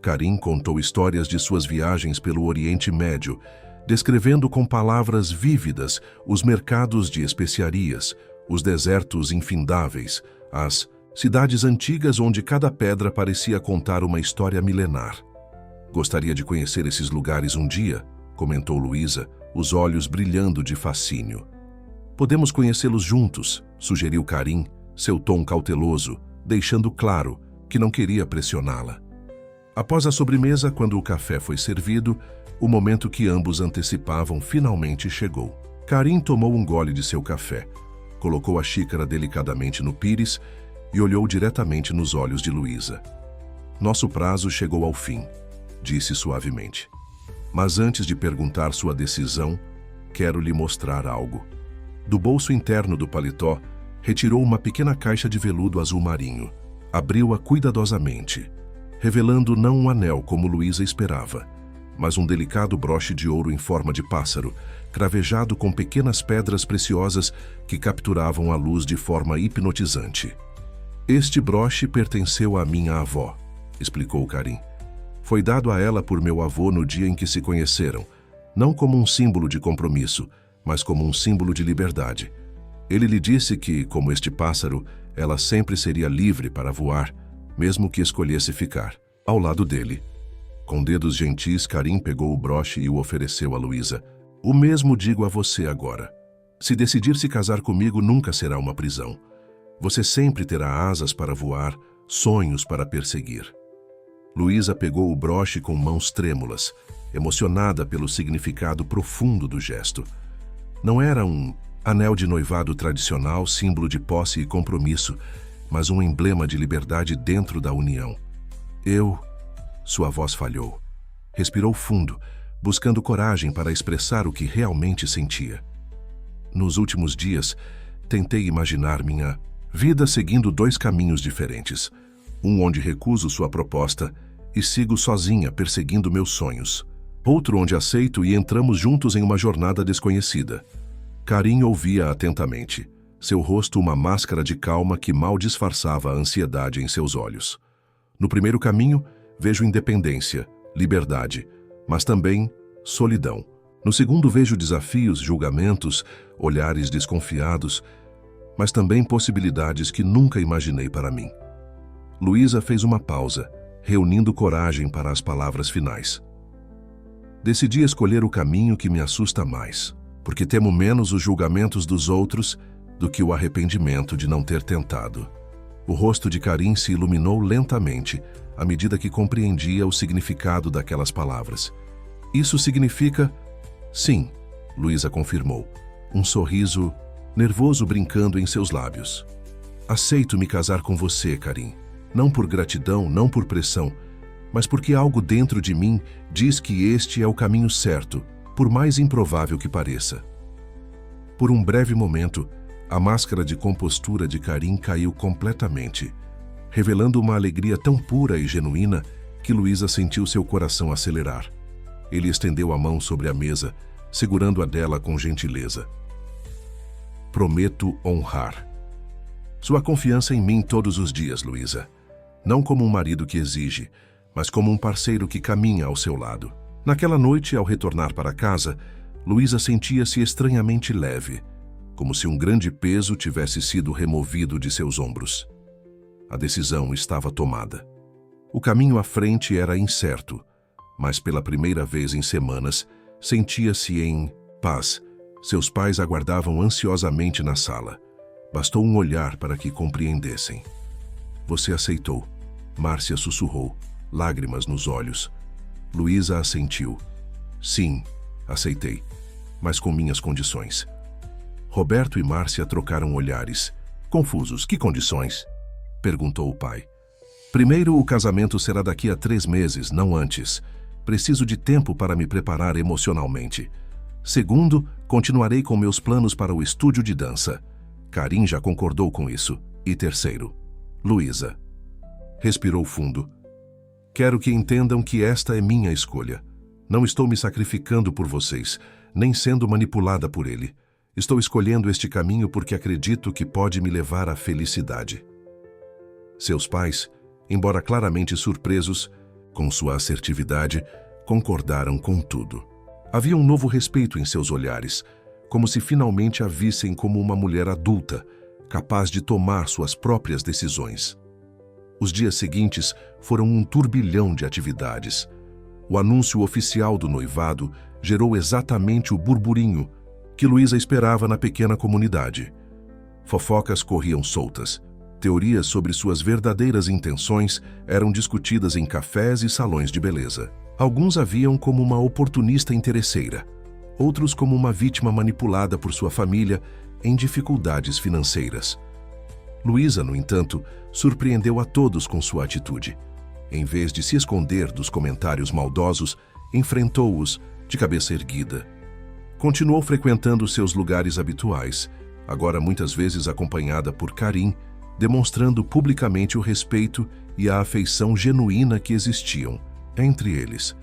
Karim contou histórias de suas viagens pelo Oriente Médio, descrevendo com palavras vívidas os mercados de especiarias, os desertos infindáveis, as cidades antigas onde cada pedra parecia contar uma história milenar. Gostaria de conhecer esses lugares um dia, comentou Luísa, os olhos brilhando de fascínio. Podemos conhecê-los juntos, sugeriu Karim, seu tom cauteloso, deixando claro que não queria pressioná-la. Após a sobremesa, quando o café foi servido, o momento que ambos antecipavam finalmente chegou. Karim tomou um gole de seu café, colocou a xícara delicadamente no pires e olhou diretamente nos olhos de Luísa. Nosso prazo chegou ao fim, disse suavemente. Mas antes de perguntar sua decisão, quero lhe mostrar algo. Do bolso interno do paletó, retirou uma pequena caixa de veludo azul marinho. Abriu-a cuidadosamente, revelando não um anel como Luísa esperava, mas um delicado broche de ouro em forma de pássaro, cravejado com pequenas pedras preciosas que capturavam a luz de forma hipnotizante. Este broche pertenceu à minha avó, explicou Karim. Foi dado a ela por meu avô no dia em que se conheceram, não como um símbolo de compromisso, mas como um símbolo de liberdade. Ele lhe disse que, como este pássaro, ela sempre seria livre para voar, mesmo que escolhesse ficar ao lado dele. Com dedos gentis, Karim pegou o broche e o ofereceu a Luísa. O mesmo digo a você agora. Se decidir se casar comigo, nunca será uma prisão. Você sempre terá asas para voar, sonhos para perseguir. Luísa pegou o broche com mãos trêmulas, emocionada pelo significado profundo do gesto. Não era um anel de noivado tradicional, símbolo de posse e compromisso, mas um emblema de liberdade dentro da união. Sua voz falhou. Respirou fundo, buscando coragem para expressar o que realmente sentia. Nos últimos dias, tentei imaginar minha vida seguindo dois caminhos diferentes. Um onde recuso sua proposta e sigo sozinha perseguindo meus sonhos. Outro onde aceito e entramos juntos em uma jornada desconhecida. Karim ouvia atentamente, seu rosto uma máscara de calma que mal disfarçava a ansiedade em seus olhos. No primeiro caminho, vejo independência, liberdade, mas também solidão. No segundo, vejo desafios, julgamentos, olhares desconfiados, mas também possibilidades que nunca imaginei para mim. Luísa fez uma pausa, reunindo coragem para as palavras finais. Decidi escolher o caminho que me assusta mais, porque temo menos os julgamentos dos outros do que o arrependimento de não ter tentado. O rosto de Karim se iluminou lentamente, à medida que compreendia o significado daquelas palavras. Isso significa... Sim, Luísa confirmou, um sorriso nervoso brincando em seus lábios. Aceito me casar com você, Karim. Não por gratidão, não por pressão, mas porque algo dentro de mim diz que este é o caminho certo, por mais improvável que pareça. Por um breve momento, a máscara de compostura de Karim caiu completamente, revelando uma alegria tão pura e genuína que Luísa sentiu seu coração acelerar. Ele estendeu a mão sobre a mesa, segurando a dela com gentileza. Prometo honrar sua confiança em mim todos os dias, Luísa. Não como um marido que exige, mas como um parceiro que caminha ao seu lado. Naquela noite, ao retornar para casa, Luísa sentia-se estranhamente leve, como se um grande peso tivesse sido removido de seus ombros. A decisão estava tomada. O caminho à frente era incerto, mas pela primeira vez em semanas, sentia-se em paz. Seus pais aguardavam ansiosamente na sala. Bastou um olhar para que compreendessem. Você aceitou, Márcia sussurrou, lágrimas nos olhos. Luísa assentiu. Sim, aceitei, mas com minhas condições. Roberto e Márcia trocaram olhares. Confusos, que condições? Perguntou o pai. Primeiro, o casamento será daqui a 3 meses, não antes. Preciso de tempo para me preparar emocionalmente. Segundo, continuarei com meus planos para o estúdio de dança. Karim já concordou com isso. E terceiro, Luísa. Respirou fundo. Quero que entendam que esta é minha escolha. Não estou me sacrificando por vocês, nem sendo manipulada por ele. Estou escolhendo este caminho porque acredito que pode me levar à felicidade. Seus pais, embora claramente surpresos, Com sua assertividade, concordaram com tudo. Havia um novo respeito em seus olhares, como se finalmente a vissem como uma mulher adulta, capaz de tomar suas próprias decisões. Os dias seguintes foram um turbilhão de atividades. O anúncio oficial do noivado gerou exatamente o burburinho que Luísa esperava na pequena comunidade. Fofocas corriam soltas. Teorias sobre suas verdadeiras intenções eram discutidas em cafés e salões de beleza. Alguns a viam como uma oportunista interesseira, outros como uma vítima manipulada por sua família em dificuldades financeiras. Luísa, no entanto, surpreendeu a todos com sua atitude. Em vez de se esconder dos comentários maldosos, enfrentou-os de cabeça erguida. Continuou frequentando seus lugares habituais, agora muitas vezes acompanhada por Karim, demonstrando publicamente o respeito e a afeição genuína que existiam entre eles.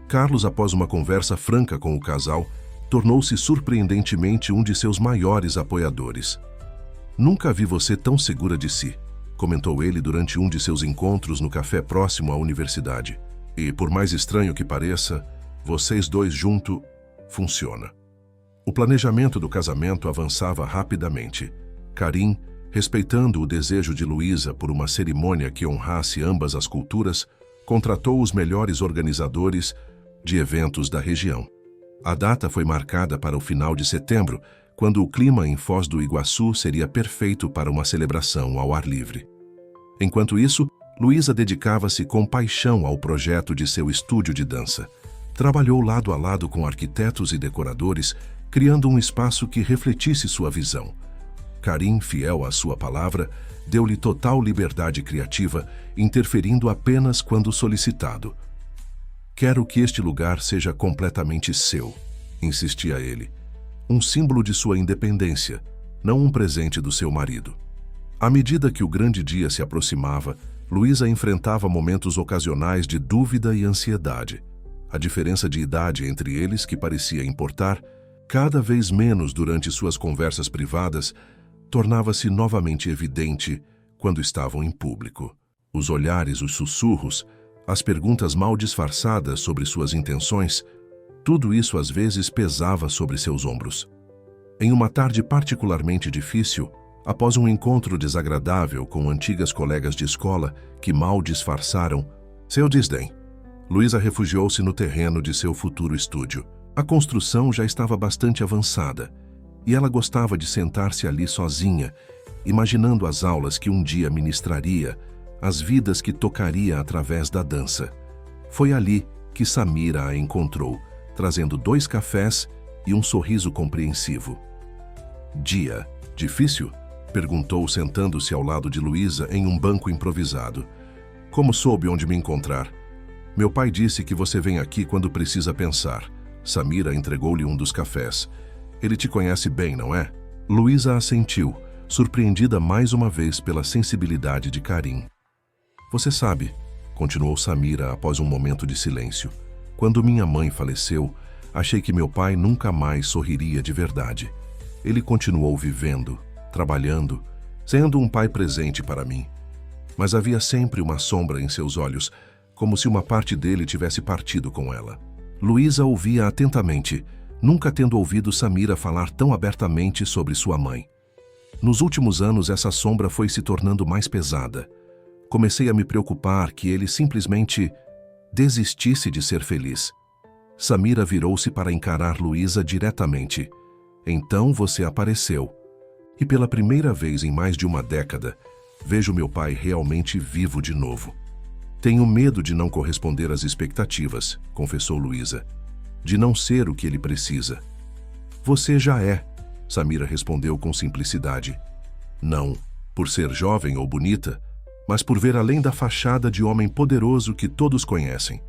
Carlos, após uma conversa franca com o casal, tornou-se surpreendentemente um de seus maiores apoiadores. "Nunca vi você tão segura de si", comentou ele durante um de seus encontros no café próximo à universidade. "E, por mais estranho que pareça, vocês dois juntos funciona." O planejamento do casamento avançava rapidamente. Karim, respeitando o desejo de Luísa por uma cerimônia que honrasse ambas as culturas, contratou os melhores organizadores de eventos da região. A data foi marcada para o final de setembro, quando o clima em Foz do Iguaçu seria perfeito para uma celebração ao ar livre. Enquanto isso, Luísa dedicava-se com paixão ao projeto de seu estúdio de dança. Trabalhou lado a lado com arquitetos e decoradores, criando um espaço que refletisse sua visão. Karim, fiel à sua palavra, deu-lhe total liberdade criativa, interferindo apenas quando solicitado. "Quero que este lugar seja completamente seu", insistia ele. Um símbolo de sua independência, não um presente do seu marido. À medida que o grande dia se aproximava, Luísa enfrentava momentos ocasionais de dúvida e ansiedade. A diferença de idade entre eles, que parecia importar, cada vez menos durante suas conversas privadas, tornava-se novamente evidente quando estavam em público. Os olhares, os sussurros, as perguntas mal disfarçadas sobre suas intenções, tudo isso às vezes pesava sobre seus ombros. Em uma tarde particularmente difícil, após um encontro desagradável com antigas colegas de escola que mal disfarçaram seu desdém, Luísa refugiou-se no terreno de seu futuro estúdio. A construção já estava bastante avançada, e ela gostava de sentar-se ali sozinha, imaginando as aulas que um dia ministraria, as vidas que tocaria através da dança. Foi ali que Samira a encontrou, trazendo 2 cafés e um sorriso compreensivo. "Dia difícil?", perguntou, sentando-se ao lado de Luísa em um banco improvisado. "Como soube onde me encontrar?" "Meu pai disse que você vem aqui quando precisa pensar." Samira entregou-lhe um dos cafés. "Ele te conhece bem, não é?" Luísa assentiu, surpreendida mais uma vez pela sensibilidade de Karim. "Você sabe", continuou Samira após um momento de silêncio, "quando minha mãe faleceu, achei que meu pai nunca mais sorriria de verdade. Ele continuou vivendo, trabalhando, sendo um pai presente para mim. Mas havia sempre uma sombra em seus olhos, como se uma parte dele tivesse partido com ela." Luísa ouvia atentamente, nunca tendo ouvido Samira falar tão abertamente sobre sua mãe. "Nos últimos anos, essa sombra foi se tornando mais pesada. Comecei a me preocupar que ele simplesmente desistisse de ser feliz." Samira virou-se para encarar Luísa diretamente. "Então você apareceu. E pela primeira vez em mais de uma década, vejo meu pai realmente vivo de novo." "Tenho medo de não corresponder às expectativas", confessou Luísa. "De não ser o que ele precisa." "Você já é", Samira respondeu com simplicidade. "Não por ser jovem ou bonita, mas por ver além da fachada de homem poderoso que todos conhecem.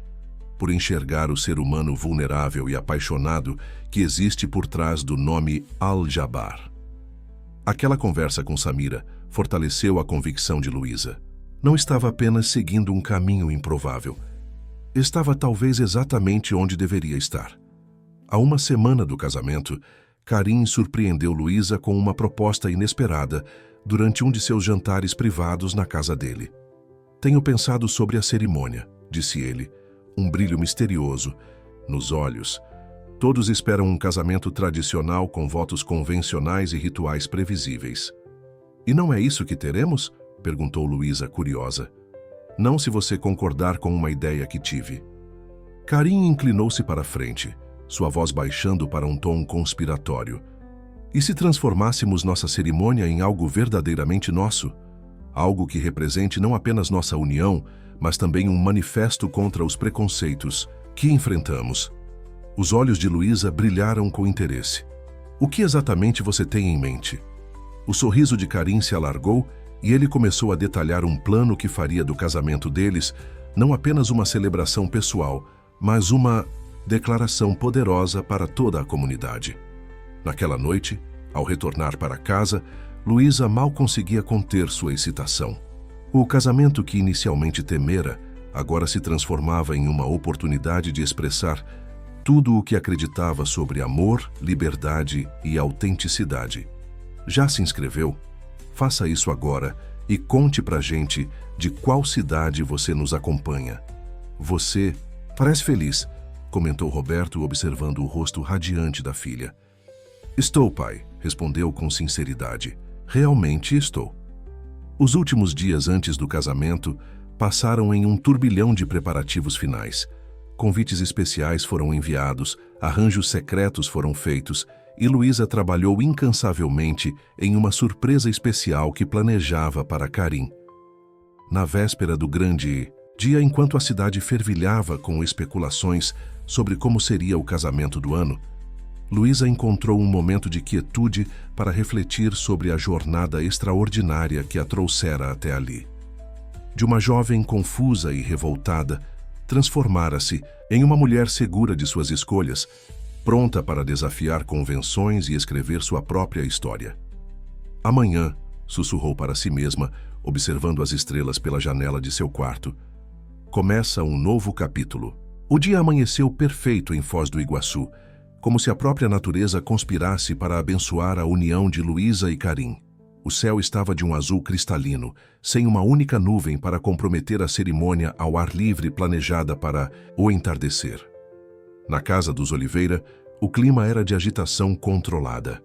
Por enxergar o ser humano vulnerável e apaixonado que existe por trás do nome Al-Jabbar." Aquela conversa com Samira fortaleceu a convicção de Luísa. Não estava apenas seguindo um caminho improvável. Estava talvez exatamente onde deveria estar. A uma semana do casamento, Karim surpreendeu Luísa com uma proposta inesperada durante um de seus jantares privados na casa dele. "Tenho pensado sobre a cerimônia", disse ele, um brilho misterioso nos olhos. Todos esperam um casamento tradicional com votos convencionais e rituais previsíveis. E não é isso que teremos? Perguntou Luísa, curiosa. Não, se você concordar com uma ideia que tive. Karim inclinou-se para a frente, sua voz baixando para um tom conspiratório. E se transformássemos nossa cerimônia em algo verdadeiramente nosso? Algo que represente não apenas nossa união, mas também um manifesto contra os preconceitos que enfrentamos. Os olhos de Luísa brilharam com interesse. O que exatamente você tem em mente? O sorriso de Karim se alargou e ele começou a detalhar um plano que faria do casamento deles não apenas uma celebração pessoal, mas uma declaração poderosa para toda a comunidade. Naquela noite, ao retornar para casa, Luísa mal conseguia conter sua excitação. O casamento que inicialmente temera, agora se transformava em uma oportunidade de expressar tudo o que acreditava sobre amor, liberdade e autenticidade. Já se inscreveu? Faça isso agora e conte pra gente de qual cidade você nos acompanha. Você parece feliz, comentou Roberto, observando o rosto radiante da filha. Estou, pai, respondeu com sinceridade. Realmente estou. Os últimos dias antes do casamento passaram em um turbilhão de preparativos finais. Convites especiais foram enviados, arranjos secretos foram feitos e Luísa trabalhou incansavelmente em uma surpresa especial que planejava para Karim. Na véspera do grande dia, enquanto a cidade fervilhava com especulações sobre como seria o casamento do ano, Luísa encontrou um momento de quietude para refletir sobre a jornada extraordinária que a trouxera até ali. De uma jovem confusa e revoltada, transformara-se em uma mulher segura de suas escolhas, pronta para desafiar convenções e escrever sua própria história. Amanhã, sussurrou para si mesma, observando as estrelas pela janela de seu quarto. Começa um novo capítulo. O dia amanheceu perfeito em Foz do Iguaçu, como se a própria natureza conspirasse para abençoar a união de Luísa e Karim. O céu estava de um azul cristalino, sem uma única nuvem para comprometer a cerimônia ao ar livre planejada para o entardecer. Na casa dos Oliveira, o clima era de agitação controlada.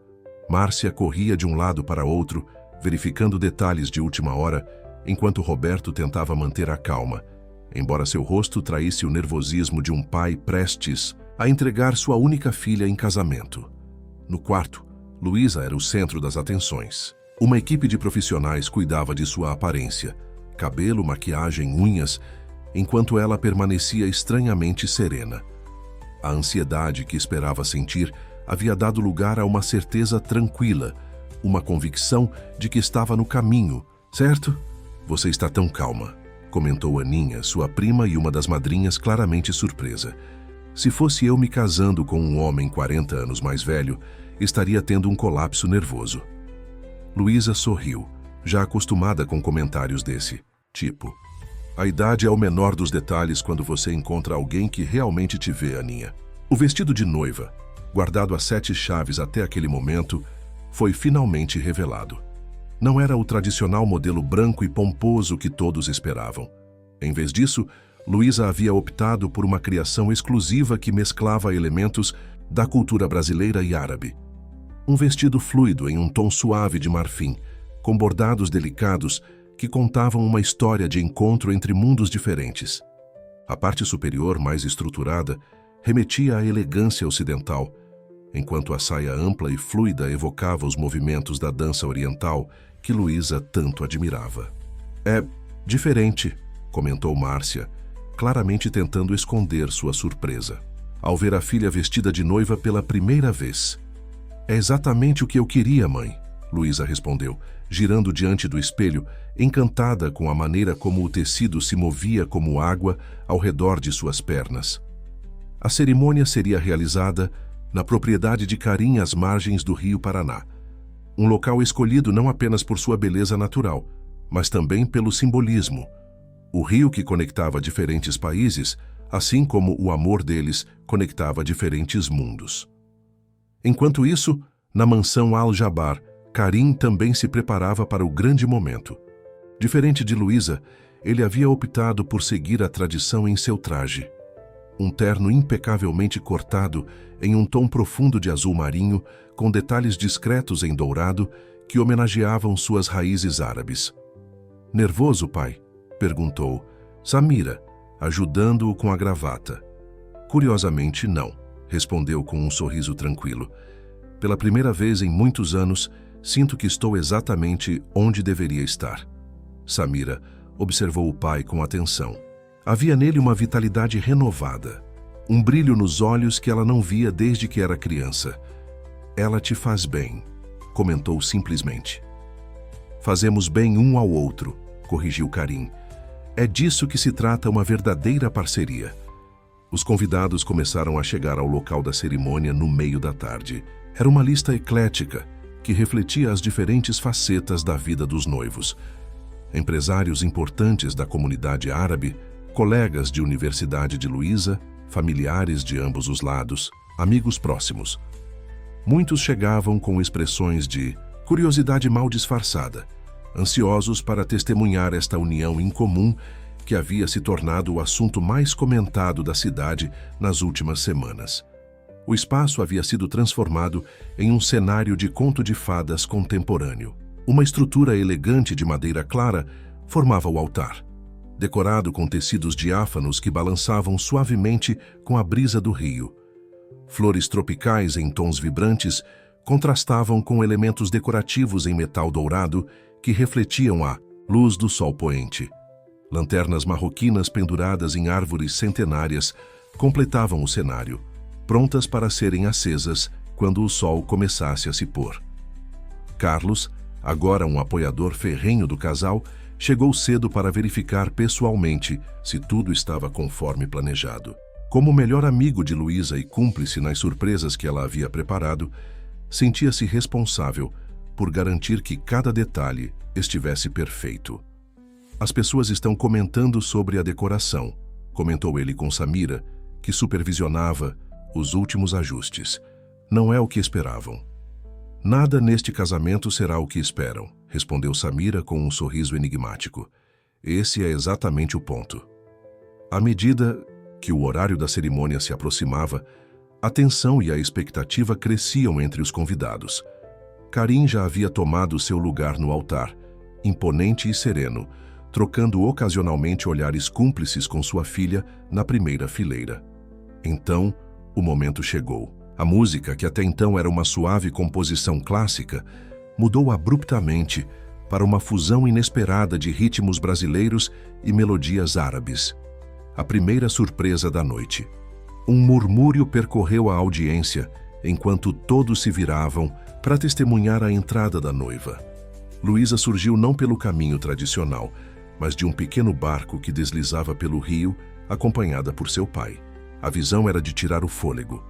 Márcia corria de um lado para outro, verificando detalhes de última hora, enquanto Roberto tentava manter a calma, embora seu rosto traísse o nervosismo de um pai prestes a entregar sua única filha em casamento. No quarto, Luísa era o centro das atenções. Uma equipe de profissionais cuidava de sua aparência, cabelo, maquiagem, unhas, enquanto ela permanecia estranhamente serena. A ansiedade que esperava sentir havia dado lugar a uma certeza tranquila, uma convicção de que estava no caminho, certo? Você está tão calma, comentou Aninha, sua prima e uma das madrinhas, claramente surpresa. Se fosse eu me casando com um homem 40 anos mais velho, estaria tendo um colapso nervoso. Luísa sorriu, já acostumada com comentários desse tipo. A idade é o menor dos detalhes quando você encontra alguém que realmente te vê, Aninha. O vestido de noiva, guardado a 7 chaves até aquele momento, foi finalmente revelado. Não era o tradicional modelo branco e pomposo que todos esperavam. Em vez disso, Luísa havia optado por uma criação exclusiva que mesclava elementos da cultura brasileira e árabe. Um vestido fluido em um tom suave de marfim, com bordados delicados que contavam uma história de encontro entre mundos diferentes. A parte superior, mais estruturada, remetia à elegância ocidental, enquanto a saia ampla e fluida evocava os movimentos da dança oriental que Luísa tanto admirava. É diferente, comentou Márcia, claramente tentando esconder sua surpresa, ao ver a filha vestida de noiva pela primeira vez. É exatamente o que eu queria, mãe, Luísa respondeu, girando diante do espelho, encantada com a maneira como o tecido se movia como água ao redor de suas pernas. A cerimônia seria realizada na propriedade de Karim, às margens do rio Paraná, um local escolhido não apenas por sua beleza natural, mas também pelo simbolismo. O rio que conectava diferentes países, assim como o amor deles conectava diferentes mundos. Enquanto isso, na mansão Al-Jabar, Karim também se preparava para o grande momento. Diferente de Luísa, ele havia optado por seguir a tradição em seu traje. Um terno impecavelmente cortado em um tom profundo de azul marinho, com detalhes discretos em dourado que homenageavam suas raízes árabes. "Nervoso, pai?" perguntou Samira, ajudando-o com a gravata. "Curiosamente, não", respondeu com um sorriso tranquilo. "Pela primeira vez em muitos anos, sinto que estou exatamente onde deveria estar." Samira observou o pai com atenção. Havia nele uma vitalidade renovada, um brilho nos olhos que ela não via desde que era criança. "Ela te faz bem", comentou simplesmente. "Fazemos bem um ao outro", corrigiu Karim. "É disso que se trata uma verdadeira parceria." Os convidados começaram a chegar ao local da cerimônia no meio da tarde. Era uma lista eclética que refletia as diferentes facetas da vida dos noivos. Empresários importantes da comunidade árabe, colegas de universidade de Luísa, familiares de ambos os lados, amigos próximos. Muitos chegavam com expressões de curiosidade mal disfarçada, ansiosos para testemunhar esta união incomum que havia se tornado o assunto mais comentado da cidade nas últimas semanas. O espaço havia sido transformado em um cenário de conto de fadas contemporâneo. Uma estrutura elegante de madeira clara formava o altar, decorado com tecidos diáfanos que balançavam suavemente com a brisa do rio. Flores tropicais em tons vibrantes contrastavam com elementos decorativos em metal dourado que refletiam a luz do sol poente. Lanternas marroquinas penduradas em árvores centenárias completavam o cenário, prontas para serem acesas quando o sol começasse a se pôr. Carlos, agora um apoiador ferrenho do casal, chegou cedo para verificar pessoalmente se tudo estava conforme planejado. Como melhor amigo de Luísa e cúmplice nas surpresas que ela havia preparado, sentia-se responsável por garantir que cada detalhe estivesse perfeito. "As pessoas estão comentando sobre a decoração", comentou ele com Samira, que supervisionava os últimos ajustes. "Não é o que esperavam." "Nada neste casamento será o que esperam", respondeu Samira com um sorriso enigmático. "Esse é exatamente o ponto." À medida que o horário da cerimônia se aproximava, a tensão e a expectativa cresciam entre os convidados. Karim já havia tomado seu lugar no altar, imponente e sereno, trocando ocasionalmente olhares cúmplices com sua filha na primeira fileira. Então, o momento chegou. A música, que até então era uma suave composição clássica, mudou abruptamente para uma fusão inesperada de ritmos brasileiros e melodias árabes. A primeira surpresa da noite. Um murmúrio percorreu a audiência enquanto todos se viravam para testemunhar a entrada da noiva. Luísa surgiu não pelo caminho tradicional, mas de um pequeno barco que deslizava pelo rio, acompanhada por seu pai. A visão era de tirar o fôlego.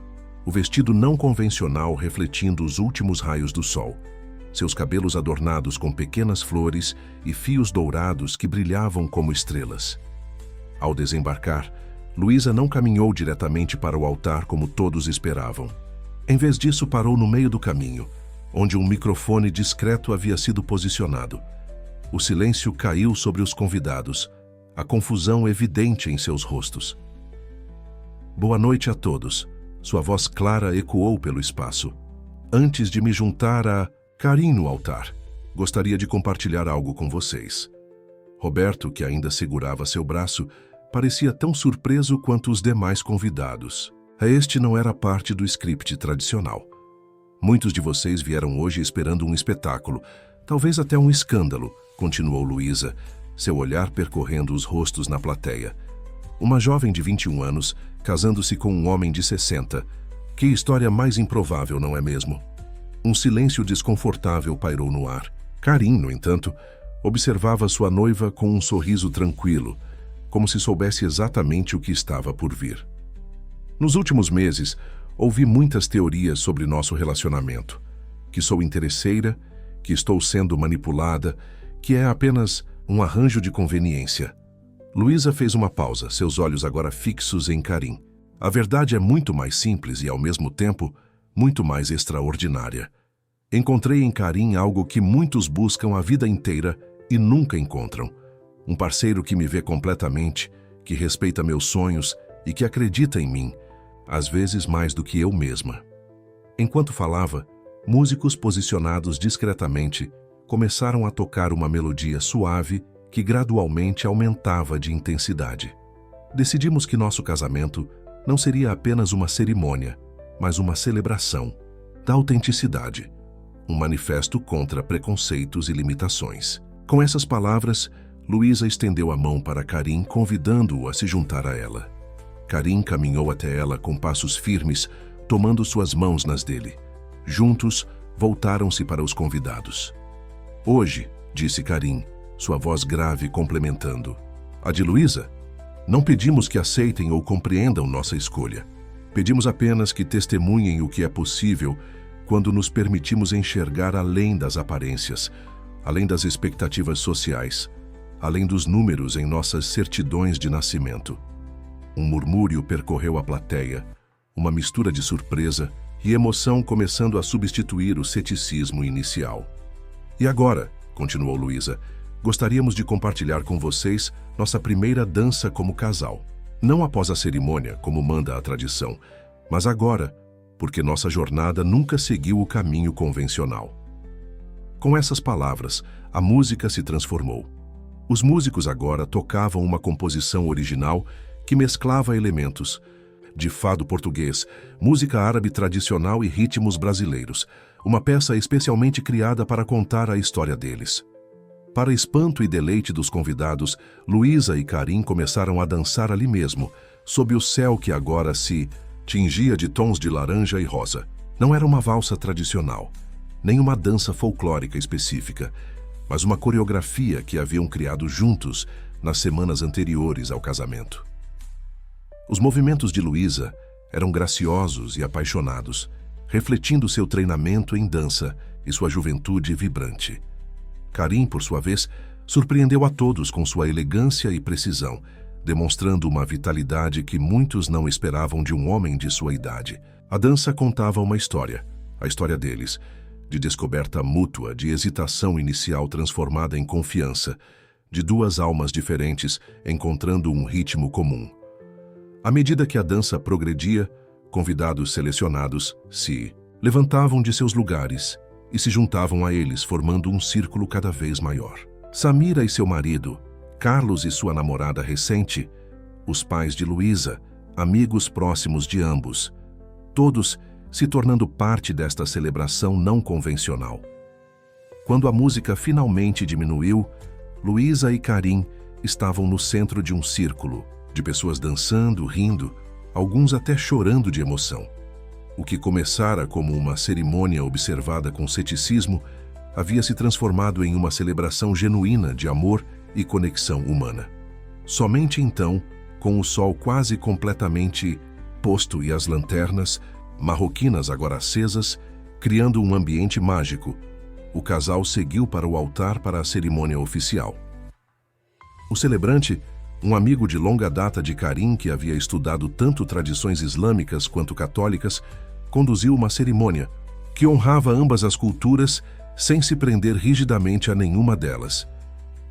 O vestido não convencional refletindo os últimos raios do sol. Seus cabelos adornados com pequenas flores e fios dourados que brilhavam como estrelas. Ao desembarcar, Luísa não caminhou diretamente para o altar como todos esperavam. Em vez disso, parou no meio do caminho, onde um microfone discreto havia sido posicionado. O silêncio caiu sobre os convidados, a confusão evidente em seus rostos. "Boa noite a todos", sua voz clara ecoou pelo espaço. "Antes de me juntar a Karim no altar, gostaria de compartilhar algo com vocês." Roberto, que ainda segurava seu braço, parecia tão surpreso quanto os demais convidados. Este não era parte do script tradicional. "Muitos de vocês vieram hoje esperando um espetáculo, talvez até um escândalo", continuou Luísa, seu olhar percorrendo os rostos na plateia. Uma jovem de 21 anos, casando-se com um homem de 60. Que história mais improvável, não é mesmo? Um silêncio desconfortável pairou no ar. Karim, no entanto, observava sua noiva com um sorriso tranquilo, como se soubesse exatamente o que estava por vir. "Nos últimos meses, ouvi muitas teorias sobre nosso relacionamento. Que sou interesseira, que estou sendo manipulada, que é apenas um arranjo de conveniência." Luísa fez uma pausa, seus olhos agora fixos em Karim. "A verdade é muito mais simples e, ao mesmo tempo, muito mais extraordinária. Encontrei em Karim algo que muitos buscam a vida inteira e nunca encontram. Um parceiro que me vê completamente, que respeita meus sonhos e que acredita em mim, às vezes mais do que eu mesma. Enquanto falava, músicos posicionados discretamente começaram a tocar uma melodia suave que gradualmente aumentava de intensidade. Decidimos que nosso casamento não seria apenas uma cerimônia, mas uma celebração da autenticidade, um manifesto contra preconceitos e limitações. Com essas palavras, Luísa estendeu a mão para Karim, convidando-o a se juntar a ela. Karim caminhou até ela com passos firmes, tomando suas mãos nas dele. Juntos, voltaram-se para os convidados. Hoje, disse Karim, sua voz grave complementando, a de Luísa, não pedimos que aceitem ou compreendam nossa escolha. Pedimos apenas que testemunhem o que é possível quando nos permitimos enxergar além das aparências, além das expectativas sociais, além dos números em nossas certidões de nascimento. Um murmúrio percorreu a plateia, uma mistura de surpresa e emoção começando a substituir o ceticismo inicial. E agora, continuou Luísa, gostaríamos de compartilhar com vocês nossa primeira dança como casal. Não após a cerimônia, como manda a tradição, mas agora, porque nossa jornada nunca seguiu o caminho convencional. Com essas palavras, a música se transformou. Os músicos agora tocavam uma composição original que mesclava elementos de fado português, música árabe tradicional e ritmos brasileiros, uma peça especialmente criada para contar a história deles. Para espanto e deleite dos convidados, Luísa e Karim começaram a dançar ali mesmo, sob o céu que agora se tingia de tons de laranja e rosa. Não era uma valsa tradicional, nem uma dança folclórica específica, mas uma coreografia que haviam criado juntos nas semanas anteriores ao casamento. Os movimentos de Luísa eram graciosos e apaixonados, refletindo seu treinamento em dança e sua juventude vibrante. Karim, por sua vez, surpreendeu a todos com sua elegância e precisão, demonstrando uma vitalidade que muitos não esperavam de um homem de sua idade. A dança contava uma história, a história deles, de descoberta mútua, de hesitação inicial transformada em confiança, de duas almas diferentes encontrando um ritmo comum. À medida que a dança progredia, convidados selecionados se levantavam de seus lugares e se juntavam a eles, formando um círculo cada vez maior. Samira e seu marido, Carlos e sua namorada recente, os pais de Luísa, amigos próximos de ambos, todos se tornando parte desta celebração não convencional. Quando a música finalmente diminuiu, Luísa e Karim estavam no centro de um círculo, de pessoas dançando, rindo, alguns até chorando de emoção. O que começara como uma cerimônia observada com ceticismo havia se transformado em uma celebração genuína de amor e conexão humana. Somente então, com o sol quase completamente posto e as lanternas, marroquinas agora acesas, criando um ambiente mágico, o casal seguiu para o altar para a cerimônia oficial. O celebrante, um amigo de longa data de Karim que havia estudado tanto tradições islâmicas quanto católicas, conduziu uma cerimônia que honrava ambas as culturas sem se prender rigidamente a nenhuma delas.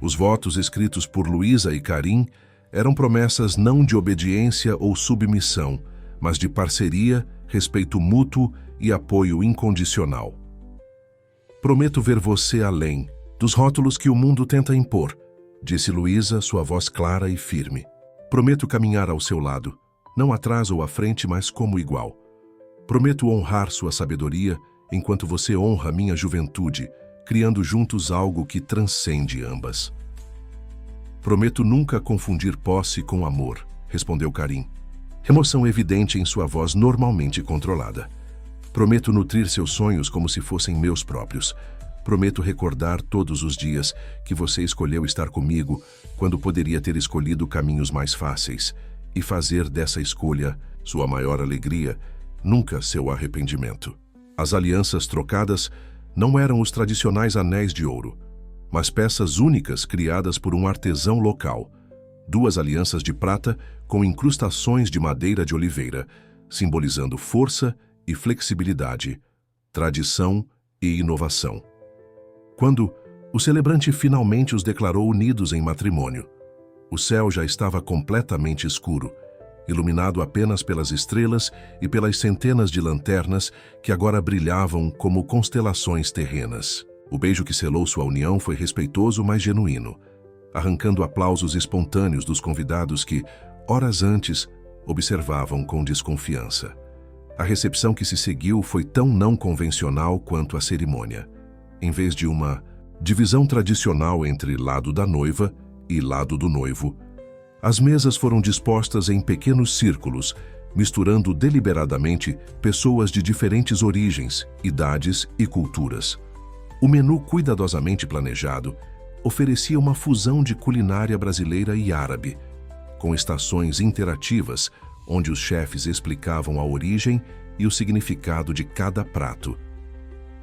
Os votos escritos por Luísa e Karim eram promessas não de obediência ou submissão, mas de parceria, respeito mútuo e apoio incondicional. Prometo ver você além dos rótulos que o mundo tenta impor, disse Luísa, sua voz clara e firme. Prometo caminhar ao seu lado, não atrás ou à frente, mas como igual. Prometo honrar sua sabedoria enquanto você honra minha juventude, criando juntos algo que transcende ambas. Prometo nunca confundir posse com amor, respondeu Karim, emoção evidente em sua voz normalmente controlada. Prometo nutrir seus sonhos como se fossem meus próprios. Prometo recordar todos os dias que você escolheu estar comigo quando poderia ter escolhido caminhos mais fáceis e fazer dessa escolha sua maior alegria, nunca seu arrependimento. As alianças trocadas não eram os tradicionais anéis de ouro, mas peças únicas criadas por um artesão local. 2 alianças de prata com incrustações de madeira de oliveira, simbolizando força e flexibilidade, tradição e inovação. Quando O celebrante finalmente os declarou unidos em matrimônio. O céu já estava completamente escuro, iluminado apenas pelas estrelas e pelas centenas de lanternas que agora brilhavam como constelações terrenas. O beijo que selou sua união foi respeitoso, mas genuíno, arrancando aplausos espontâneos dos convidados que, horas antes, observavam com desconfiança. A recepção que se seguiu foi tão não convencional quanto a cerimônia. Em vez de uma divisão tradicional entre lado da noiva e lado do noivo, as mesas foram dispostas em pequenos círculos, misturando deliberadamente pessoas de diferentes origens, idades e culturas. O menu cuidadosamente planejado oferecia uma fusão de culinária brasileira e árabe, com estações interativas onde os chefes explicavam a origem e o significado de cada prato.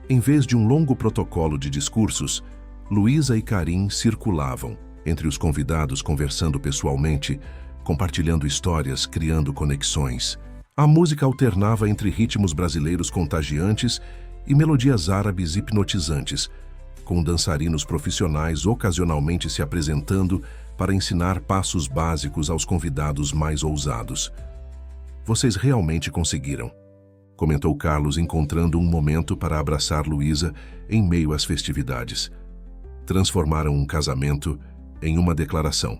Em vez de um longo protocolo de discursos, Luísa e Karim circulavam entre os convidados, conversando pessoalmente, compartilhando histórias, criando conexões. A música alternava entre ritmos brasileiros contagiantes e melodias árabes hipnotizantes, com dançarinos profissionais ocasionalmente se apresentando para ensinar passos básicos aos convidados mais ousados. "Vocês realmente conseguiram", comentou Carlos, encontrando um momento para abraçar Luísa em meio às festividades. Transformaram um casamento em uma declaração.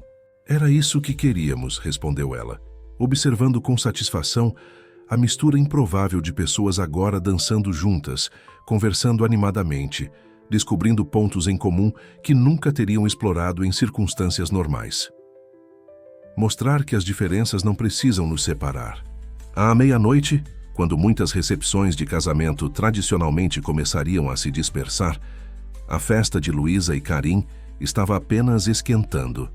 "Era isso que queríamos", respondeu ela, observando com satisfação a mistura improvável de pessoas agora dançando juntas, conversando animadamente, descobrindo pontos em comum que nunca teriam explorado em circunstâncias normais. Mostrar que as diferenças não precisam nos separar. À meia-noite, quando muitas recepções de casamento tradicionalmente começariam a se dispersar, a festa de Luísa e Karim estava apenas esquentando.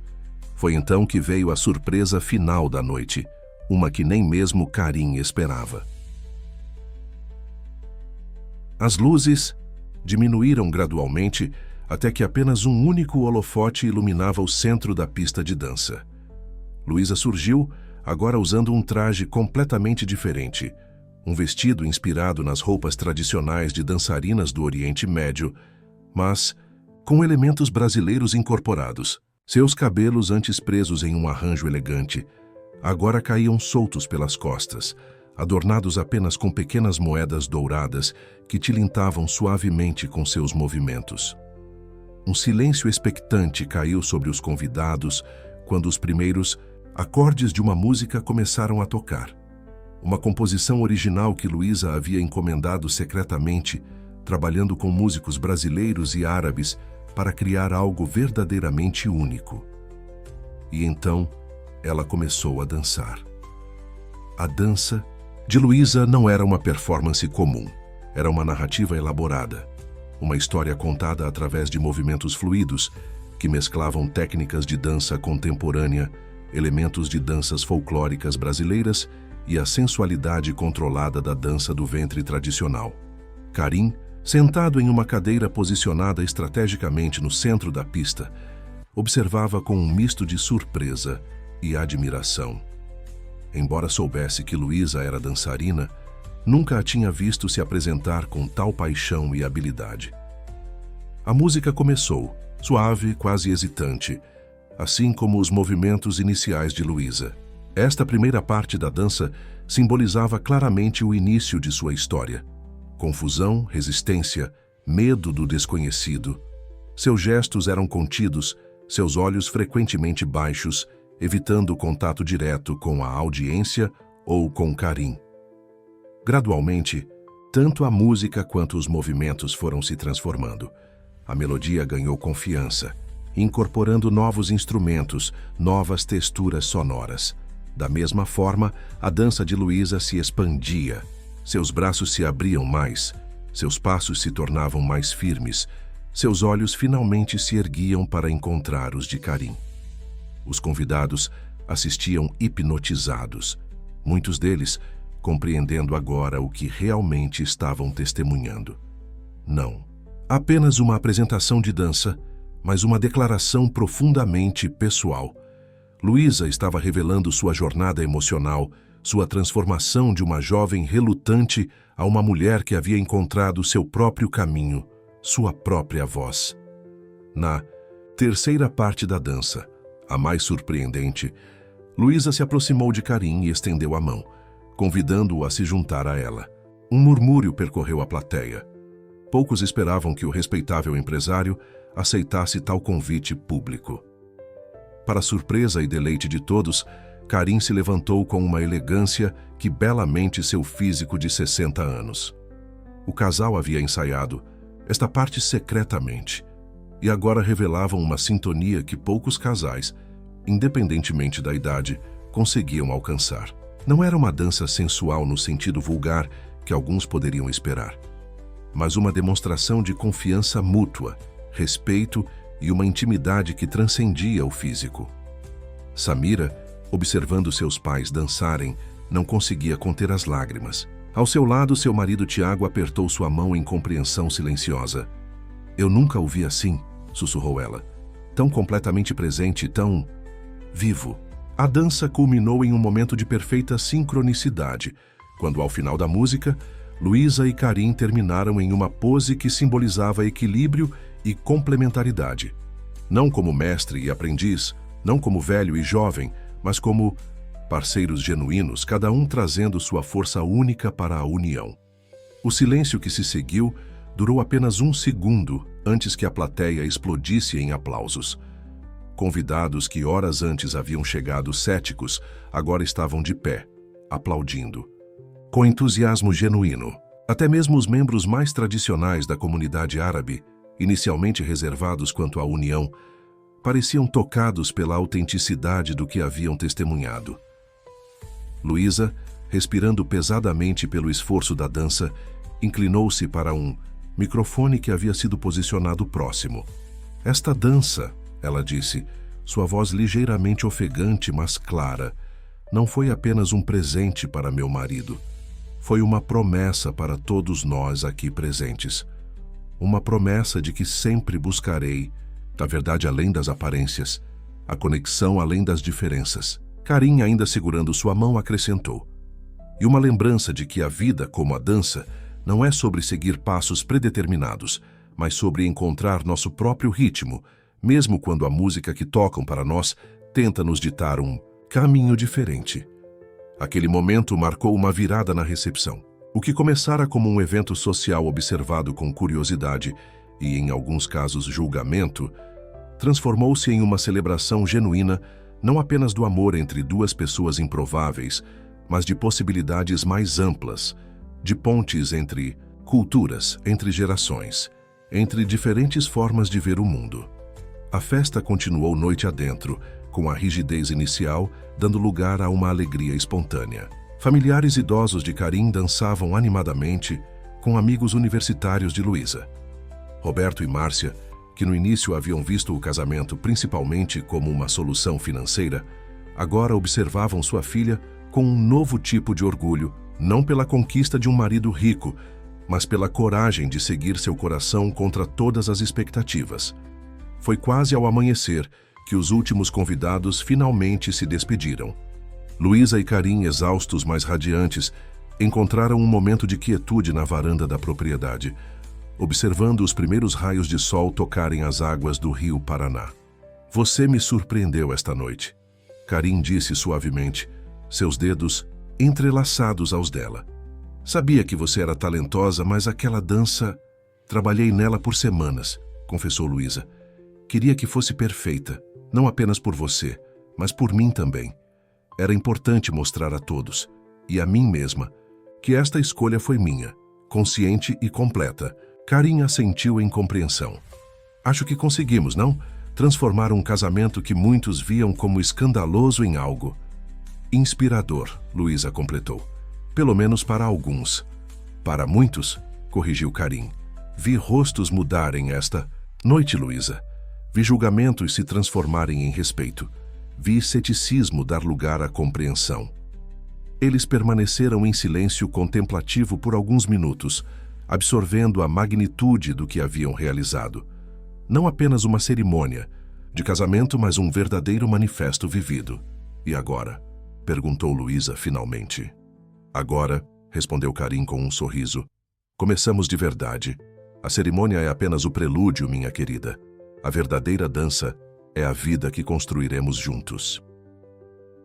Foi então que veio a surpresa final da noite, uma que nem mesmo Karim esperava. As luzes diminuíram gradualmente até que apenas um único holofote iluminava o centro da pista de dança. Luísa surgiu, agora usando um traje completamente diferente, um vestido inspirado nas roupas tradicionais de dançarinas do Oriente Médio, mas com elementos brasileiros incorporados. Seus cabelos, antes presos em um arranjo elegante, agora caíam soltos pelas costas, adornados apenas com pequenas moedas douradas que tilintavam suavemente com seus movimentos. Um silêncio expectante caiu sobre os convidados quando os primeiros acordes de uma música começaram a tocar. Uma composição original que Luísa havia encomendado secretamente, trabalhando com músicos brasileiros e árabes para criar algo verdadeiramente único. E então, ela começou a dançar. A dança de Luísa não era uma performance comum, era uma narrativa elaborada, uma história contada através de movimentos fluidos que mesclavam técnicas de dança contemporânea, elementos de danças folclóricas brasileiras e a sensualidade controlada da dança do ventre tradicional. Karim, sentado em uma cadeira posicionada estrategicamente no centro da pista, observava com um misto de surpresa e admiração. Embora soubesse que Luísa era dançarina, nunca a tinha visto se apresentar com tal paixão e habilidade. A música começou, suave, quase hesitante, assim como os movimentos iniciais de Luísa. Esta primeira parte da dança simbolizava claramente o início de sua história. Confusão, resistência, medo do desconhecido. Seus gestos eram contidos, seus olhos frequentemente baixos, evitando o contato direto com a audiência ou com Karim. Gradualmente, tanto a música quanto os movimentos foram se transformando. A melodia ganhou confiança, incorporando novos instrumentos, novas texturas sonoras. Da mesma forma, a dança de Luísa se expandia. Seus braços se abriam mais, seus passos se tornavam mais firmes, seus olhos finalmente se erguiam para encontrar os de Karim. Os convidados assistiam hipnotizados, muitos deles compreendendo agora o que realmente estavam testemunhando. Não apenas uma apresentação de dança, mas uma declaração profundamente pessoal. Luísa estava revelando sua jornada emocional, sua transformação de uma jovem relutante a uma mulher que havia encontrado seu próprio caminho, sua própria voz. Na terceira parte da dança, a mais surpreendente, Luísa se aproximou de Karim e estendeu a mão, convidando-o a se juntar a ela. Um murmúrio percorreu a plateia. Poucos esperavam que o respeitável empresário aceitasse tal convite público. Para surpresa e deleite de todos, Karim se levantou com uma elegância que belamente seu físico de 60 anos. O casal havia ensaiado esta parte secretamente, e agora revelavam uma sintonia que poucos casais, independentemente da idade, conseguiam alcançar. Não era uma dança sensual no sentido vulgar que alguns poderiam esperar, mas uma demonstração de confiança mútua, respeito e uma intimidade que transcendia o físico. Samira, observando seus pais dançarem, não conseguia conter as lágrimas. Ao seu lado, seu marido Tiago apertou sua mão em compreensão silenciosa. "Eu nunca o vi assim", sussurrou ela. "Tão completamente presente, tão vivo." A dança culminou em um momento de perfeita sincronicidade, quando, ao final da música, Luísa e Karim terminaram em uma pose que simbolizava equilíbrio e complementaridade. Não como mestre e aprendiz, não como velho e jovem, mas como parceiros genuínos, cada um trazendo sua força única para a união. O silêncio que se seguiu durou apenas um segundo antes que a plateia explodisse em aplausos. Convidados que horas antes haviam chegado céticos, agora estavam de pé, aplaudindo. Com entusiasmo genuíno, até mesmo os membros mais tradicionais da comunidade árabe, inicialmente reservados quanto à união, pareciam tocados pela autenticidade do que haviam testemunhado. Luísa, respirando pesadamente pelo esforço da dança, inclinou-se para um microfone que havia sido posicionado próximo. "Esta dança", ela disse, sua voz ligeiramente ofegante, mas clara, "não foi apenas um presente para meu marido. Foi uma promessa para todos nós aqui presentes. Uma promessa de que sempre buscarei a verdade além das aparências, a conexão além das diferenças." Karim, ainda segurando sua mão, acrescentou: "E uma lembrança de que a vida, como a dança, não é sobre seguir passos predeterminados, mas sobre encontrar nosso próprio ritmo, mesmo quando a música que tocam para nós tenta nos ditar um caminho diferente." Aquele momento marcou uma virada na recepção. O que começara como um evento social observado com curiosidade e, em alguns casos, julgamento, transformou-se em uma celebração genuína, não apenas do amor entre duas pessoas improváveis, mas de possibilidades mais amplas, de pontes entre culturas, entre gerações, entre diferentes formas de ver o mundo. A festa continuou noite adentro, com a rigidez inicial, dando lugar a uma alegria espontânea. Familiares idosos de Karim dançavam animadamente com amigos universitários de Luísa. Roberto e Márcia, que no início haviam visto o casamento principalmente como uma solução financeira, agora observavam sua filha com um novo tipo de orgulho, não pela conquista de um marido rico, mas pela coragem de seguir seu coração contra todas as expectativas. Foi quase ao amanhecer que os últimos convidados finalmente se despediram. Luísa e Karim, exaustos, mas radiantes, encontraram um momento de quietude na varanda da propriedade, observando os primeiros raios de sol tocarem as águas do rio Paraná. "Você me surpreendeu esta noite", Karim disse suavemente, seus dedos entrelaçados aos dela. "Sabia que você era talentosa, mas aquela dança... Trabalhei nela por semanas", confessou Luísa. "Queria que fosse perfeita, não apenas por você, mas por mim também. Era importante mostrar a todos, e a mim mesma, que esta escolha foi minha, consciente e completa." Karim assentiu em compreensão. "Acho que conseguimos, não? Transformar um casamento que muitos viam como escandaloso em algo inspirador", Luísa completou. "Pelo menos para alguns. Para muitos", corrigiu Karim. "Vi rostos mudarem esta noite, Luísa. Vi julgamentos se transformarem em respeito. Vi ceticismo dar lugar à compreensão." Eles permaneceram em silêncio contemplativo por alguns minutos, absorvendo a magnitude do que haviam realizado. Não apenas uma cerimônia de casamento, mas um verdadeiro manifesto vivido. "E agora?", perguntou Luísa finalmente. "Agora", respondeu Karim com um sorriso, "começamos de verdade. A cerimônia é apenas o prelúdio, minha querida. A verdadeira dança é a vida que construiremos juntos.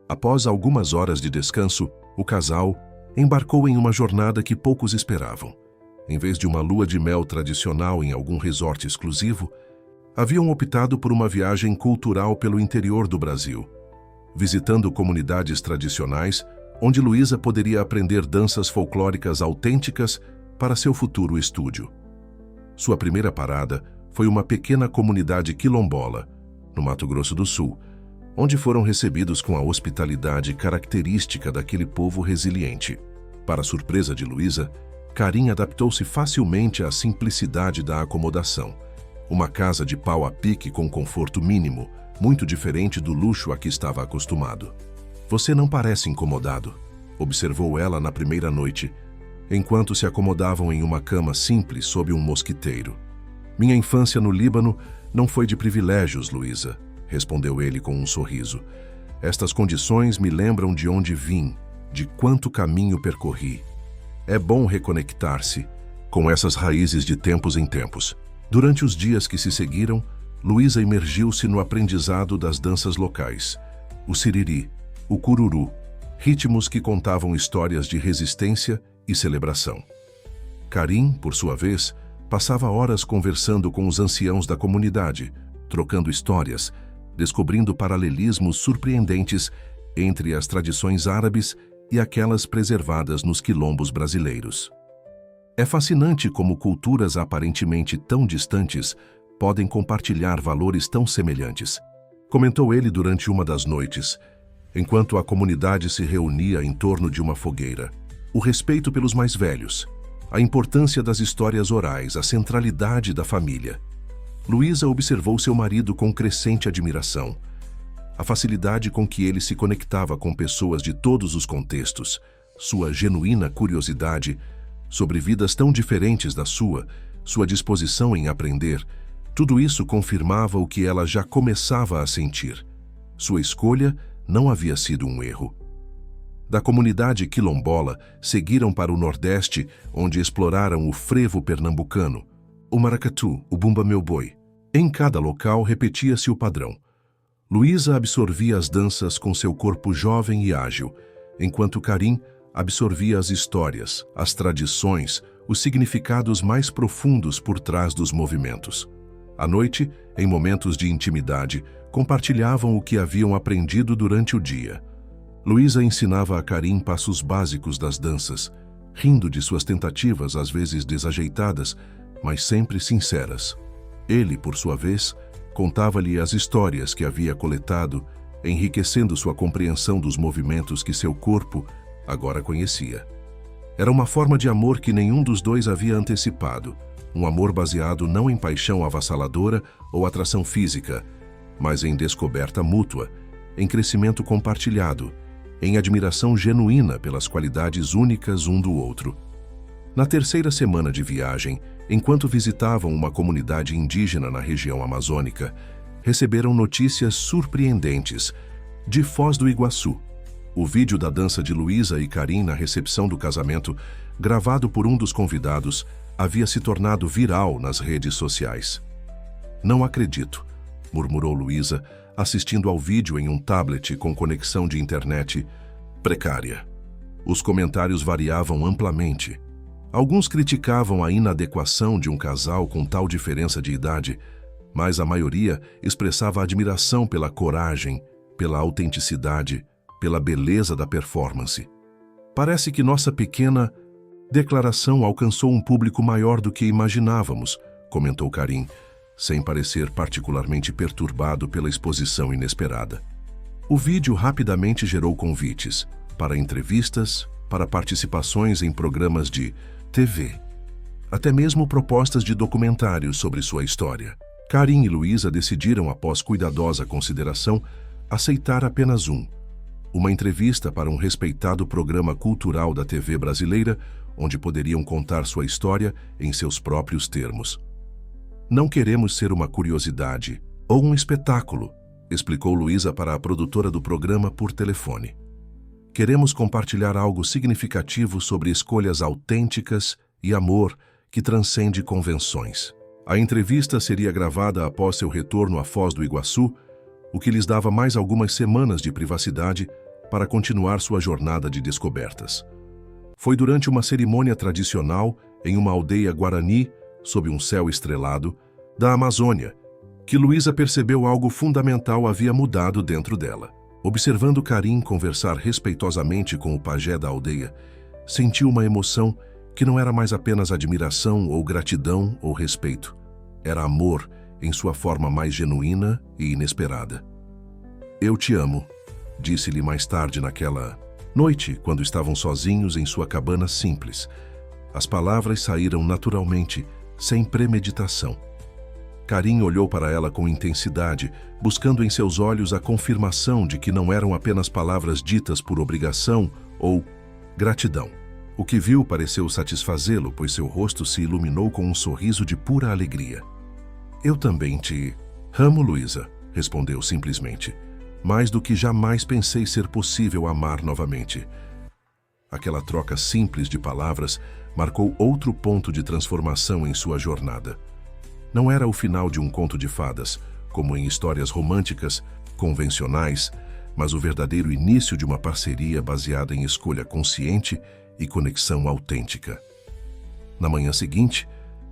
Após algumas horas de descanso, o casal embarcou em uma jornada que poucos esperavam. Em vez de uma lua de mel tradicional em algum resort exclusivo, haviam optado por uma viagem cultural pelo interior do Brasil, visitando comunidades tradicionais onde Luísa poderia aprender danças folclóricas autênticas para seu futuro estúdio. Sua primeira parada foi uma pequena comunidade quilombola, no Mato Grosso do Sul, onde foram recebidos com a hospitalidade característica daquele povo resiliente. Para surpresa de Luísa, Karim adaptou-se facilmente à simplicidade da acomodação. Uma casa de pau a pique com conforto mínimo, muito diferente do luxo a que estava acostumado. "Você não parece incomodado", observou ela na primeira noite, enquanto se acomodavam em uma cama simples sob um mosquiteiro. "Minha infância no Líbano não foi de privilégios, Luísa", respondeu ele com um sorriso. "Estas condições me lembram de onde vim, de quanto caminho percorri. É bom reconectar-se com essas raízes de tempos em tempos." Durante os dias que se seguiram, Luísa imergiu-se no aprendizado das danças locais. O siriri, o cururu, ritmos que contavam histórias de resistência e celebração. Karim, por sua vez, passava horas conversando com os anciãos da comunidade, trocando histórias, descobrindo paralelismos surpreendentes entre as tradições árabes e aquelas preservadas nos quilombos brasileiros. É fascinante como culturas aparentemente tão distantes podem compartilhar valores tão semelhantes, comentou ele durante uma das noites, enquanto a comunidade se reunia em torno de uma fogueira. O respeito pelos mais velhos, a importância das histórias orais, a centralidade da família. Luísa observou seu marido com crescente admiração. A facilidade com que ele se conectava com pessoas de todos os contextos, sua genuína curiosidade sobre vidas tão diferentes da sua disposição em aprender, tudo isso confirmava o que ela já começava a sentir. Sua escolha não havia sido um erro. Da comunidade quilombola, seguiram para o Nordeste, onde exploraram o frevo pernambucano, o maracatu, o bumba meu boi. Em cada local repetia-se o padrão. Luísa absorvia as danças com seu corpo jovem e ágil, enquanto Karim absorvia as histórias, as tradições, os significados mais profundos por trás dos movimentos. À noite, em momentos de intimidade, compartilhavam o que haviam aprendido durante o dia. Luísa ensinava a Karim passos básicos das danças, rindo de suas tentativas, às vezes desajeitadas, mas sempre sinceras. Ele, por sua vez, contava-lhe as histórias que havia coletado, enriquecendo sua compreensão dos movimentos que seu corpo agora conhecia. Era uma forma de amor que nenhum dos dois havia antecipado, um amor baseado não em paixão avassaladora ou atração física, mas em descoberta mútua, em crescimento compartilhado, em admiração genuína pelas qualidades únicas um do outro. Na terceira semana de viagem, enquanto visitavam uma comunidade indígena na região amazônica, receberam notícias surpreendentes de Foz do Iguaçu. O vídeo da dança de Luísa e Karim na recepção do casamento, gravado por um dos convidados, havia se tornado viral nas redes sociais. "Não acredito", murmurou Luísa, assistindo ao vídeo em um tablet com conexão de internet precária. Os comentários variavam amplamente. Alguns criticavam a inadequação de um casal com tal diferença de idade, mas a maioria expressava admiração pela coragem, pela autenticidade, pela beleza da performance. "Parece que nossa pequena declaração alcançou um público maior do que imaginávamos", comentou Karim, sem parecer particularmente perturbado pela exposição inesperada. O vídeo rapidamente gerou convites para entrevistas, para participações em programas de TV, até mesmo propostas de documentários sobre sua história. Karim e Luísa decidiram, após cuidadosa consideração, aceitar apenas uma entrevista para um respeitado programa cultural da TV brasileira, onde poderiam contar sua história em seus próprios termos. "Não queremos ser uma curiosidade ou um espetáculo", explicou Luísa para a produtora do programa por telefone. "Queremos compartilhar algo significativo sobre escolhas autênticas e amor que transcende convenções." A entrevista seria gravada após seu retorno à Foz do Iguaçu, o que lhes dava mais algumas semanas de privacidade para continuar sua jornada de descobertas. Foi durante uma cerimônia tradicional em uma aldeia guarani, sob um céu estrelado, da Amazônia, que Luísa percebeu algo fundamental havia mudado dentro dela. Observando Karim conversar respeitosamente com o pajé da aldeia, sentiu uma emoção que não era mais apenas admiração ou gratidão ou respeito. Era amor em sua forma mais genuína e inesperada. "Eu te amo", disse-lhe mais tarde naquela noite, quando estavam sozinhos em sua cabana simples. As palavras saíram naturalmente, sem premeditação. Karim olhou para ela com intensidade, buscando em seus olhos a confirmação de que não eram apenas palavras ditas por obrigação ou gratidão. O que viu pareceu satisfazê-lo, pois seu rosto se iluminou com um sorriso de pura alegria. "Eu também te amo, Luísa", respondeu simplesmente. "Mais do que jamais pensei ser possível amar novamente." Aquela troca simples de palavras marcou outro ponto de transformação em sua jornada. Não era o final de um conto de fadas, como em histórias românticas, convencionais, mas o verdadeiro início de uma parceria baseada em escolha consciente e conexão autêntica. Na manhã seguinte,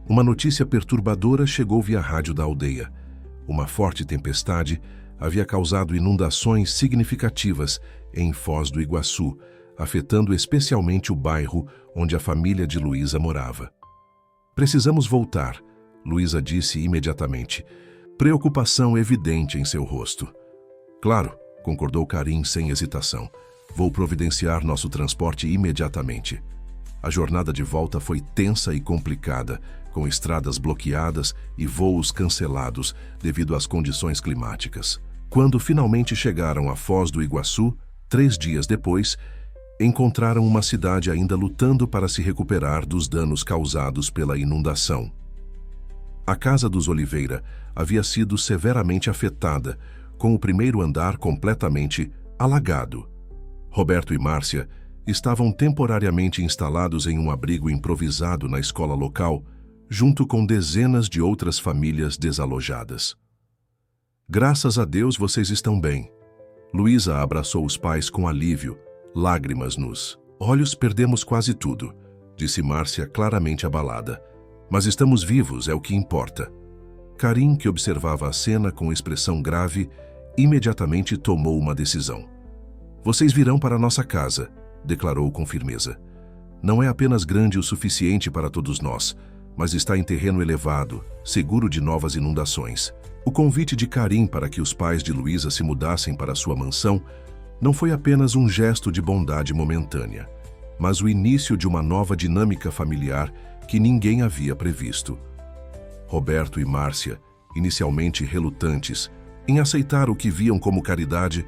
uma notícia perturbadora chegou via rádio da aldeia. Uma forte tempestade havia causado inundações significativas em Foz do Iguaçu, afetando especialmente o bairro onde a família de Luísa morava. "Precisamos voltar", Luísa disse imediatamente, preocupação evidente em seu rosto. "Claro", concordou Karim sem hesitação. "Vou providenciar nosso transporte imediatamente." A jornada de volta foi tensa e complicada, com estradas bloqueadas e voos cancelados devido às condições climáticas. Quando finalmente chegaram a Foz do Iguaçu, 3 dias depois, encontraram uma cidade ainda lutando para se recuperar dos danos causados pela inundação. A casa dos Oliveira havia sido severamente afetada, com o primeiro andar completamente alagado. Roberto e Márcia estavam temporariamente instalados em um abrigo improvisado na escola local, junto com dezenas de outras famílias desalojadas. "Graças a Deus vocês estão bem." Luísa abraçou os pais com alívio, lágrimas nos olhos. "Perdemos quase tudo", disse Márcia claramente abalada. "Mas estamos vivos, é o que importa." Karim, que observava a cena com expressão grave, imediatamente tomou uma decisão. "Vocês virão para nossa casa", declarou com firmeza. "Não é apenas grande o suficiente para todos nós, mas está em terreno elevado, seguro de novas inundações." O convite de Karim para que os pais de Luísa se mudassem para sua mansão não foi apenas um gesto de bondade momentânea, mas o início de uma nova dinâmica familiar que ninguém havia previsto. Roberto e Márcia, inicialmente relutantes em aceitar o que viam como caridade,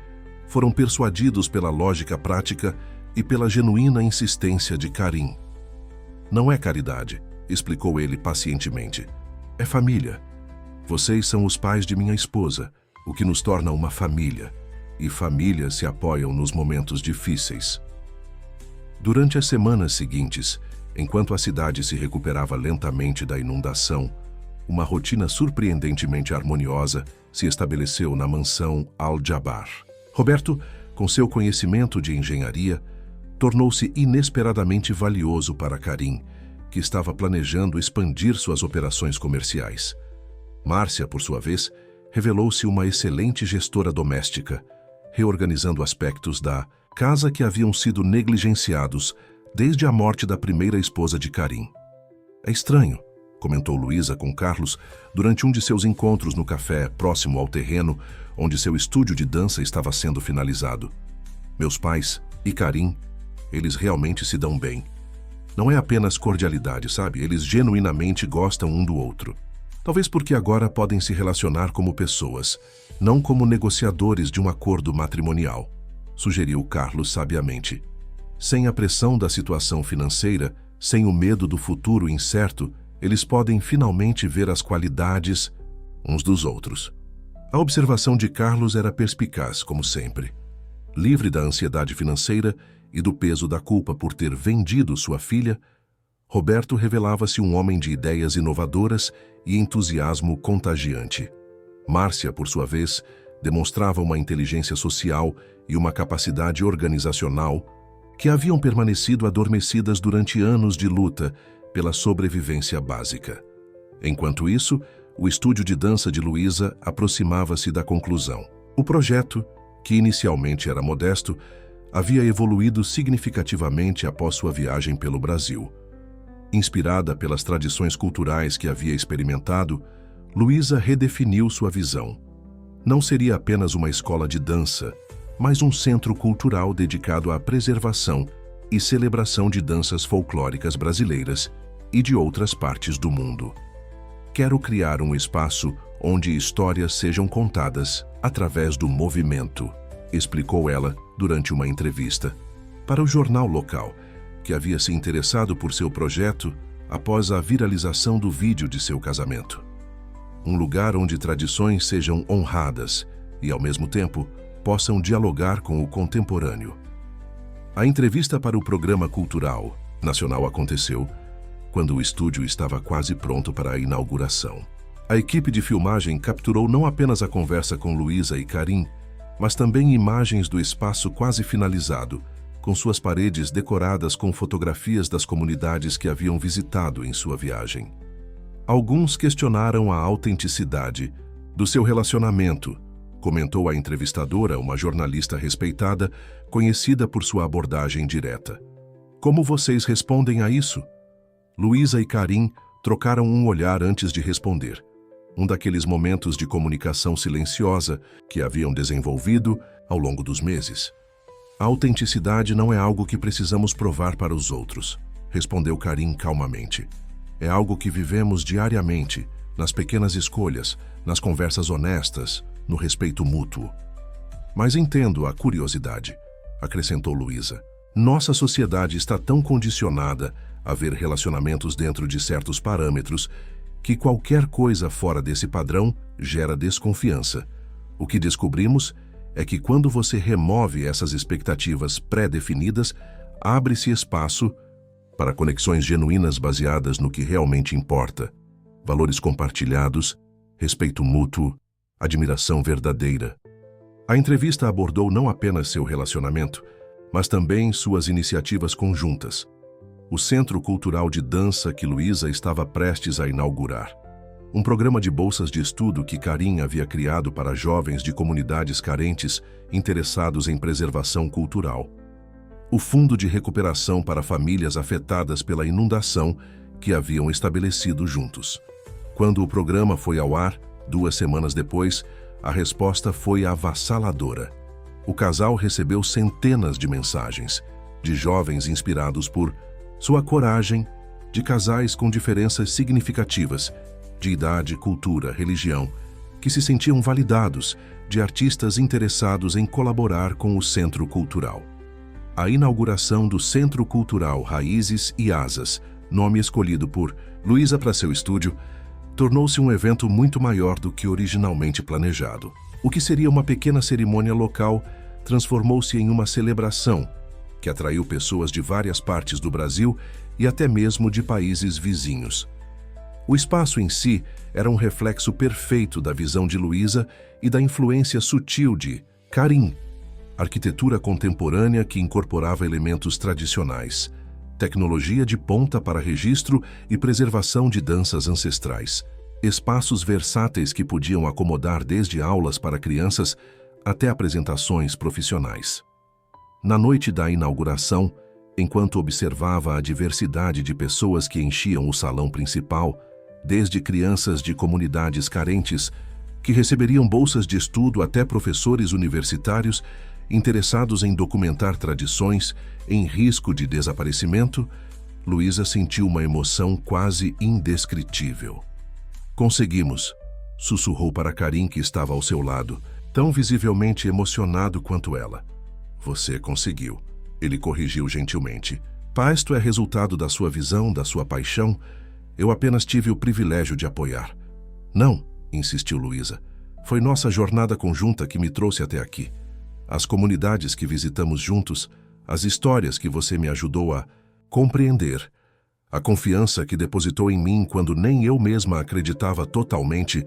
foram persuadidos pela lógica prática e pela genuína insistência de Karim. "Não é caridade", explicou ele pacientemente. "É família. Vocês são os pais de minha esposa, o que nos torna uma família, e famílias se apoiam nos momentos difíceis." Durante as semanas seguintes, enquanto a cidade se recuperava lentamente da inundação, uma rotina surpreendentemente harmoniosa se estabeleceu na mansão Al-Jabar. Roberto, com seu conhecimento de engenharia, tornou-se inesperadamente valioso para Karim, que estava planejando expandir suas operações comerciais. Márcia, por sua vez, revelou-se uma excelente gestora doméstica, reorganizando aspectos da casa que haviam sido negligenciados desde a morte da primeira esposa de Karim. "É estranho", comentou Luísa com Carlos durante um de seus encontros no café próximo ao terreno onde seu estúdio de dança estava sendo finalizado. "Meus pais e Karim, eles realmente se dão bem. Não é apenas cordialidade, sabe? Eles genuinamente gostam um do outro. Talvez porque agora podem se relacionar como pessoas, não como negociadores de um acordo matrimonial", sugeriu Carlos sabiamente. "Sem a pressão da situação financeira, sem o medo do futuro incerto, eles podem finalmente ver as qualidades uns dos outros." A observação de Carlos era perspicaz, como sempre. Livre da ansiedade financeira e do peso da culpa por ter vendido sua filha, Roberto revelava-se um homem de ideias inovadoras e entusiasmo contagiante. Márcia, por sua vez, demonstrava uma inteligência social e uma capacidade organizacional que haviam permanecido adormecidas durante anos de luta pela sobrevivência básica. Enquanto isso, o estúdio de dança de Luísa aproximava-se da conclusão. O projeto, que inicialmente era modesto, havia evoluído significativamente após sua viagem pelo Brasil. Inspirada pelas tradições culturais que havia experimentado, Luísa redefiniu sua visão. Não seria apenas uma escola de dança, mas um centro cultural dedicado à preservação e celebração de danças folclóricas brasileiras e de outras partes do mundo. Quero criar um espaço onde histórias sejam contadas através do movimento, explicou ela durante uma entrevista para o jornal local, que havia se interessado por seu projeto após a viralização do vídeo de seu casamento. Um lugar onde tradições sejam honradas e, ao mesmo tempo, possam dialogar com o contemporâneo. A entrevista para o programa cultural nacional aconteceu quando o estúdio estava quase pronto para a inauguração. A equipe de filmagem capturou não apenas a conversa com Luísa e Karim, mas também imagens do espaço quase finalizado, com suas paredes decoradas com fotografias das comunidades que haviam visitado em sua viagem. Alguns questionaram a autenticidade do seu relacionamento, comentou a entrevistadora, uma jornalista respeitada, conhecida por sua abordagem direta. Como vocês respondem a isso? Luísa e Karim trocaram um olhar antes de responder. Um daqueles momentos de comunicação silenciosa que haviam desenvolvido ao longo dos meses. A autenticidade não é algo que precisamos provar para os outros, respondeu Karim calmamente. É algo que vivemos diariamente, nas pequenas escolhas, nas conversas honestas, no respeito mútuo. Mas entendo a curiosidade, acrescentou Luísa. Nossa sociedade está tão condicionada a ver relacionamentos dentro de certos parâmetros que qualquer coisa fora desse padrão gera desconfiança. O que descobrimos é que quando você remove essas expectativas pré-definidas, abre-se espaço para conexões genuínas baseadas no que realmente importa, valores compartilhados, respeito mútuo, admiração verdadeira. A entrevista abordou não apenas seu relacionamento, mas também suas iniciativas conjuntas. O Centro Cultural de Dança que Luísa estava prestes a inaugurar. Um programa de bolsas de estudo que Karim havia criado para jovens de comunidades carentes interessados em preservação cultural. O Fundo de Recuperação para famílias afetadas pela inundação que haviam estabelecido juntos. Quando o programa foi ao ar, 2 semanas depois, a resposta foi avassaladora. O casal recebeu centenas de mensagens, de jovens inspirados por sua coragem, de casais com diferenças significativas, de idade, cultura, religião, que se sentiam validados, de artistas interessados em colaborar com o Centro Cultural. A inauguração do Centro Cultural Raízes e Asas, nome escolhido por Luísa para seu estúdio, tornou-se um evento muito maior do que originalmente planejado. O que seria uma pequena cerimônia local transformou-se em uma celebração que atraiu pessoas de várias partes do Brasil e até mesmo de países vizinhos. O espaço em si era um reflexo perfeito da visão de Luísa e da influência sutil de Karim, arquitetura contemporânea que incorporava elementos tradicionais, tecnologia de ponta para registro e preservação de danças ancestrais, espaços versáteis que podiam acomodar desde aulas para crianças até apresentações profissionais. Na noite da inauguração, enquanto observava a diversidade de pessoas que enchiam o salão principal, desde crianças de comunidades carentes, que receberiam bolsas de estudo até professores universitários interessados em documentar tradições em risco de desaparecimento, Luísa sentiu uma emoção quase indescritível. Conseguimos, sussurrou para Karim, que estava ao seu lado, tão visivelmente emocionado quanto ela. Você conseguiu, ele corrigiu gentilmente. Isto é resultado da sua visão, da sua paixão. Eu apenas tive o privilégio de apoiar. Não, insistiu Luísa. Foi nossa jornada conjunta que me trouxe até aqui. As comunidades que visitamos juntos, as histórias que você me ajudou a compreender, A confiança que depositou em mim quando nem eu mesma acreditava totalmente,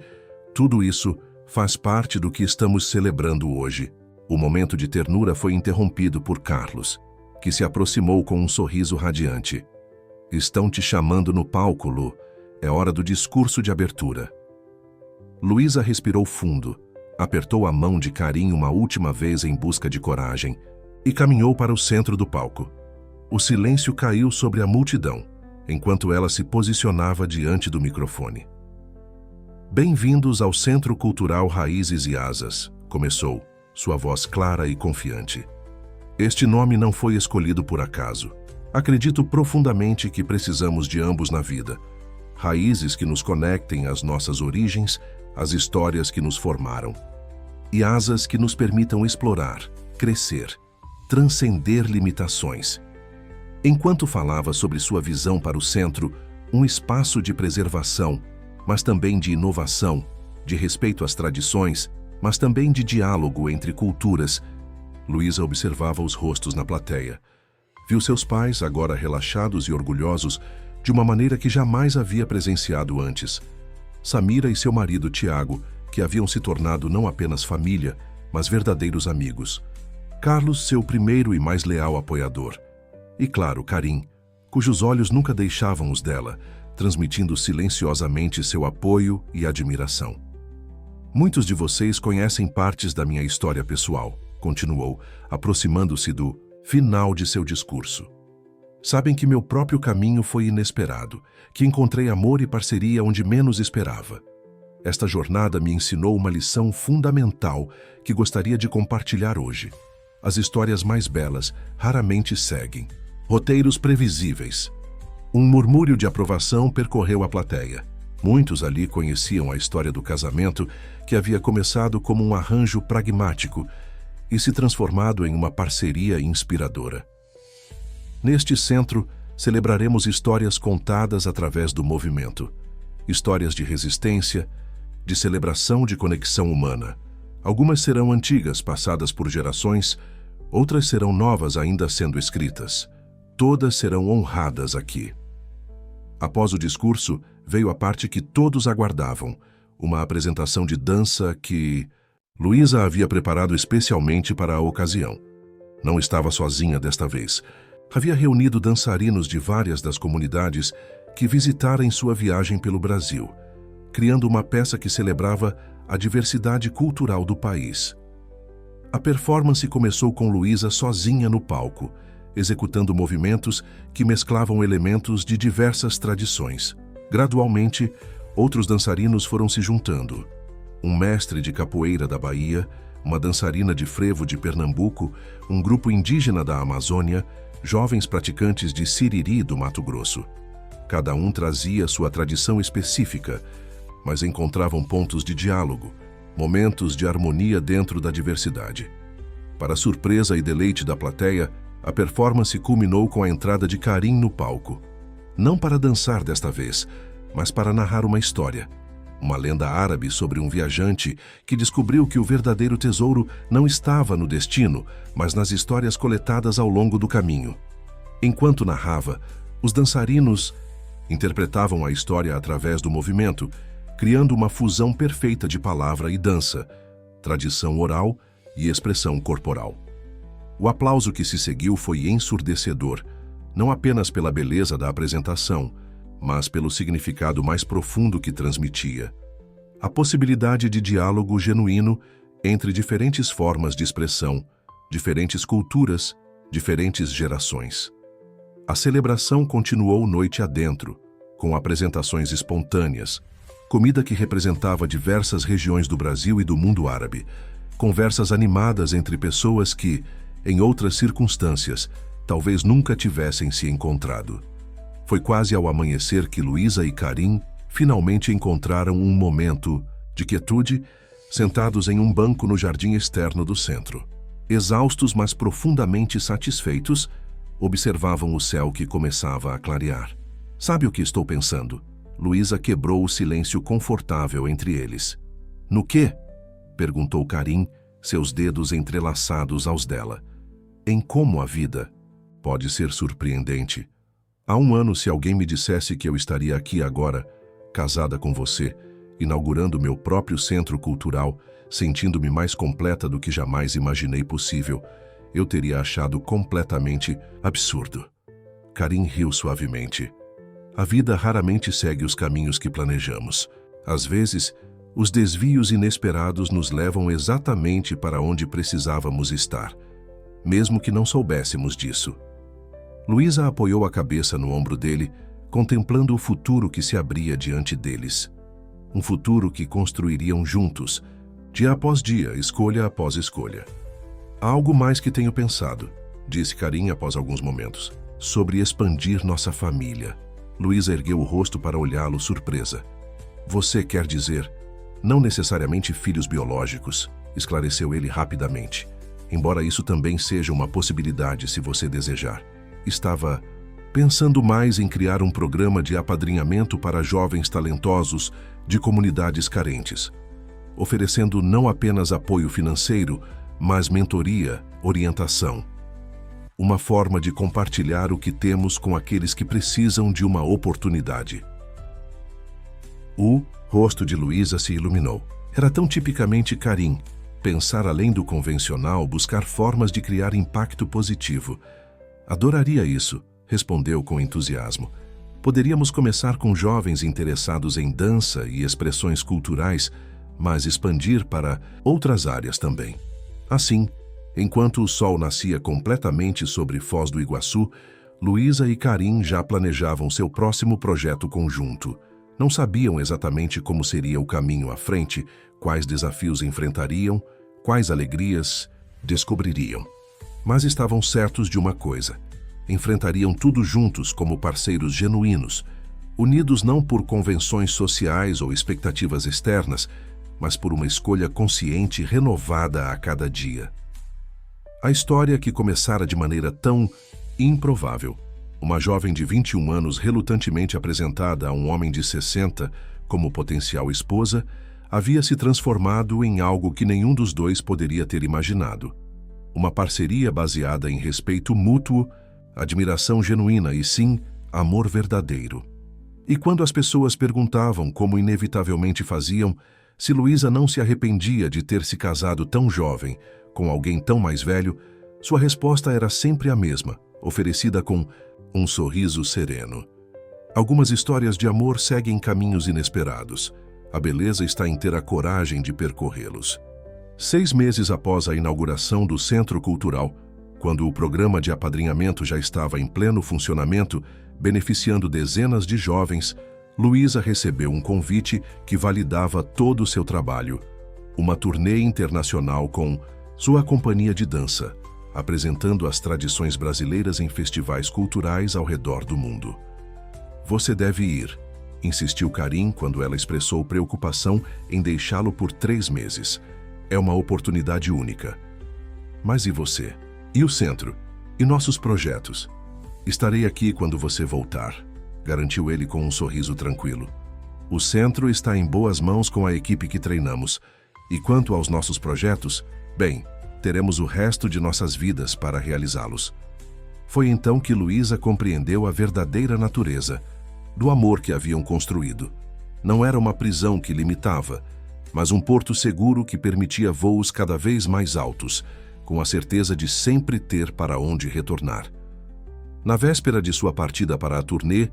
tudo isso faz parte do que estamos celebrando hoje. O momento de ternura foi interrompido por Carlos, que se aproximou com um sorriso radiante. Estão te chamando no palco, Lu. É hora do discurso de abertura. Luísa respirou fundo, apertou a mão de Karim uma última vez em busca de coragem e caminhou para o centro do palco. O silêncio caiu sobre a multidão, enquanto ela se posicionava diante do microfone. Bem-vindos ao Centro Cultural Raízes e Asas, começou, sua voz clara e confiante. Este nome não foi escolhido por acaso. Acredito profundamente que precisamos de ambos na vida. Raízes que nos conectem às nossas origens, às histórias que nos formaram. E asas que nos permitam explorar, crescer, transcender limitações. Enquanto falava sobre sua visão para o centro, um espaço de preservação, mas também de inovação, de respeito às tradições, mas também de diálogo entre culturas, Luísa observava os rostos na plateia. Viu seus pais, agora relaxados e orgulhosos, de uma maneira que jamais havia presenciado antes. Samira e seu marido Tiago, que haviam se tornado não apenas família, mas verdadeiros amigos. Carlos, seu primeiro e mais leal apoiador. E claro, Karim, cujos olhos nunca deixavam os dela, transmitindo silenciosamente seu apoio e admiração. Muitos de vocês conhecem partes da minha história pessoal, continuou, aproximando-se do final de seu discurso. Sabem que meu próprio caminho foi inesperado, que encontrei amor e parceria onde menos esperava. Esta jornada me ensinou uma lição fundamental que gostaria de compartilhar hoje. As histórias mais belas raramente seguem roteiros previsíveis. Um murmúrio de aprovação percorreu a plateia. Muitos ali conheciam a história do casamento que havia começado como um arranjo pragmático e se transformado em uma parceria inspiradora. Neste centro, celebraremos histórias contadas através do movimento. Histórias de resistência, de celebração de conexão humana. Algumas serão antigas, passadas por gerações, outras serão novas ainda sendo escritas. Todas serão honradas aqui. Após o discurso, veio a parte que todos aguardavam, uma apresentação de dança que Luísa havia preparado especialmente para a ocasião. Não estava sozinha desta vez. Havia reunido dançarinos de várias das comunidades que visitara em sua viagem pelo Brasil, criando uma peça que celebrava a diversidade cultural do país. A performance começou com Luísa sozinha no palco, executando movimentos que mesclavam elementos de diversas tradições. Gradualmente, outros dançarinos foram se juntando. Um mestre de capoeira da Bahia, uma dançarina de frevo de Pernambuco, um grupo indígena da Amazônia, jovens praticantes de siriri do Mato Grosso. Cada um trazia sua tradição específica, mas encontravam pontos de diálogo, momentos de harmonia dentro da diversidade. Para surpresa e deleite da plateia, a performance culminou com a entrada de Karim no palco. Não para dançar desta vez, mas para narrar uma história. Uma lenda árabe sobre um viajante que descobriu que o verdadeiro tesouro não estava no destino, mas nas histórias coletadas ao longo do caminho. Enquanto narrava, os dançarinos interpretavam a história através do movimento, criando uma fusão perfeita de palavra e dança, tradição oral e expressão corporal. O aplauso que se seguiu foi ensurdecedor, não apenas pela beleza da apresentação, mas pelo significado mais profundo que transmitia. A possibilidade de diálogo genuíno entre diferentes formas de expressão, diferentes culturas, diferentes gerações. A celebração continuou noite adentro, com apresentações espontâneas, comida que representava diversas regiões do Brasil e do mundo árabe, conversas animadas entre pessoas que, em outras circunstâncias, talvez nunca tivessem se encontrado. Foi quase ao amanhecer que Luísa e Karim finalmente encontraram um momento de quietude, sentados em um banco no jardim externo do centro. Exaustos, mas profundamente satisfeitos, observavam o céu que começava a clarear. "Sabe o que estou pensando?" Luísa quebrou o silêncio confortável entre eles. "No quê?" perguntou Karim, seus dedos entrelaçados aos dela. "Em como a vida pode ser surpreendente, Há um ano, se alguém me dissesse que eu estaria aqui agora, casada com você, inaugurando meu próprio centro cultural, sentindo-me mais completa do que jamais imaginei possível, eu teria achado completamente absurdo. Karin riu suavemente. A vida raramente segue os caminhos que planejamos. Às vezes, os desvios inesperados nos levam exatamente para onde precisávamos estar, mesmo que não soubéssemos disso. Luísa apoiou a cabeça no ombro dele, contemplando o futuro que se abria diante deles. Um futuro que construiriam juntos, dia após dia, escolha após escolha. Há algo mais que tenho pensado, disse Karin após alguns momentos, sobre expandir nossa família. Luísa ergueu o rosto para olhá-lo surpresa. Você quer dizer, não necessariamente filhos biológicos, esclareceu ele rapidamente, embora isso também seja uma possibilidade se você desejar. Estava pensando mais em criar um programa de apadrinhamento para jovens talentosos de comunidades carentes, oferecendo não apenas apoio financeiro, mas mentoria, orientação. Uma forma de compartilhar o que temos com aqueles que precisam de uma oportunidade. O rosto de Luísa se iluminou. Era tão tipicamente Karin, pensar além do convencional, buscar formas de criar impacto positivo. Adoraria isso, respondeu com entusiasmo. Poderíamos começar com jovens interessados em dança e expressões culturais, mas expandir para outras áreas também. Assim, enquanto o sol nascia completamente sobre Foz do Iguaçu, Luísa e Karin já planejavam seu próximo projeto conjunto. Não sabiam exatamente como seria o caminho à frente, quais desafios enfrentariam, quais alegrias descobririam. Mas estavam certos de uma coisa: enfrentariam tudo juntos como parceiros genuínos, unidos não por convenções sociais ou expectativas externas, mas por uma escolha consciente e renovada a cada dia. A história que começara de maneira tão improvável, uma jovem de 21 anos relutantemente apresentada a um homem de 60 como potencial esposa, havia se transformado em algo que nenhum dos dois poderia ter imaginado. Uma parceria baseada em respeito mútuo, admiração genuína e, sim, amor verdadeiro. E quando as pessoas perguntavam, como inevitavelmente faziam, se Luísa não se arrependia de ter se casado tão jovem, com alguém tão mais velho, sua resposta era sempre a mesma, oferecida com um sorriso sereno. Algumas histórias de amor seguem caminhos inesperados. A beleza está em ter a coragem de percorrê-los. 6 meses após a inauguração do Centro Cultural, quando o programa de apadrinhamento já estava em pleno funcionamento, beneficiando dezenas de jovens, Luísa recebeu um convite que validava todo o seu trabalho. Uma turnê internacional com sua companhia de dança, apresentando as tradições brasileiras em festivais culturais ao redor do mundo. Você deve ir, insistiu Karin quando ela expressou preocupação em deixá-lo por 3 meses. É uma oportunidade única. Mas e você? E o centro? E nossos projetos? Estarei aqui quando você voltar, garantiu ele com um sorriso tranquilo. O centro está em boas mãos com a equipe que treinamos. E quanto aos nossos projetos, bem, teremos o resto de nossas vidas para realizá-los. Foi então que Luísa compreendeu a verdadeira natureza do amor que haviam construído. Não era uma prisão que limitava, mas um porto seguro que permitia voos cada vez mais altos, com a certeza de sempre ter para onde retornar. Na véspera de sua partida para a turnê,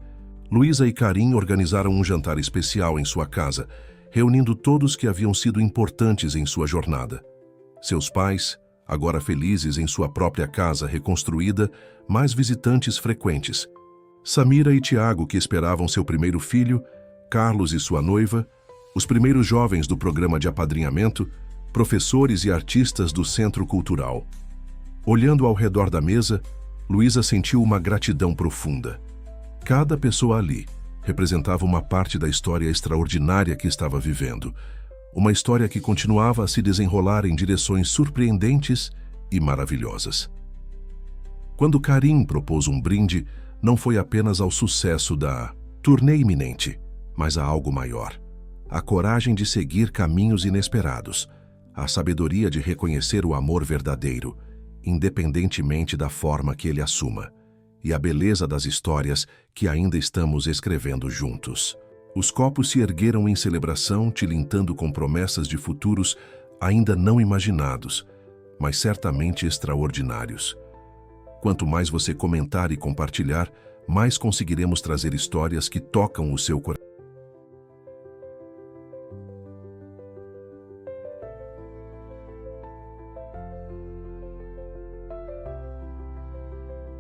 Luísa e Karin organizaram um jantar especial em sua casa, reunindo todos que haviam sido importantes em sua jornada. Seus pais, agora felizes em sua própria casa reconstruída, mais visitantes frequentes. Samira e Tiago, que esperavam seu primeiro filho, Carlos e sua noiva, os primeiros jovens do programa de apadrinhamento, professores e artistas do Centro Cultural. Olhando ao redor da mesa, Luísa sentiu uma gratidão profunda. Cada pessoa ali representava uma parte da história extraordinária que estava vivendo, uma história que continuava a se desenrolar em direções surpreendentes e maravilhosas. Quando Karin propôs um brinde, não foi apenas ao sucesso da turnê iminente, mas a algo maior. A coragem de seguir caminhos inesperados, a sabedoria de reconhecer o amor verdadeiro, independentemente da forma que ele assuma. e a beleza das histórias que ainda estamos escrevendo juntos. Os copos se ergueram em celebração, tilintando com promessas de futuros ainda não imaginados, mas certamente extraordinários. Quanto mais você comentar e compartilhar, mais conseguiremos trazer histórias que tocam o seu coração.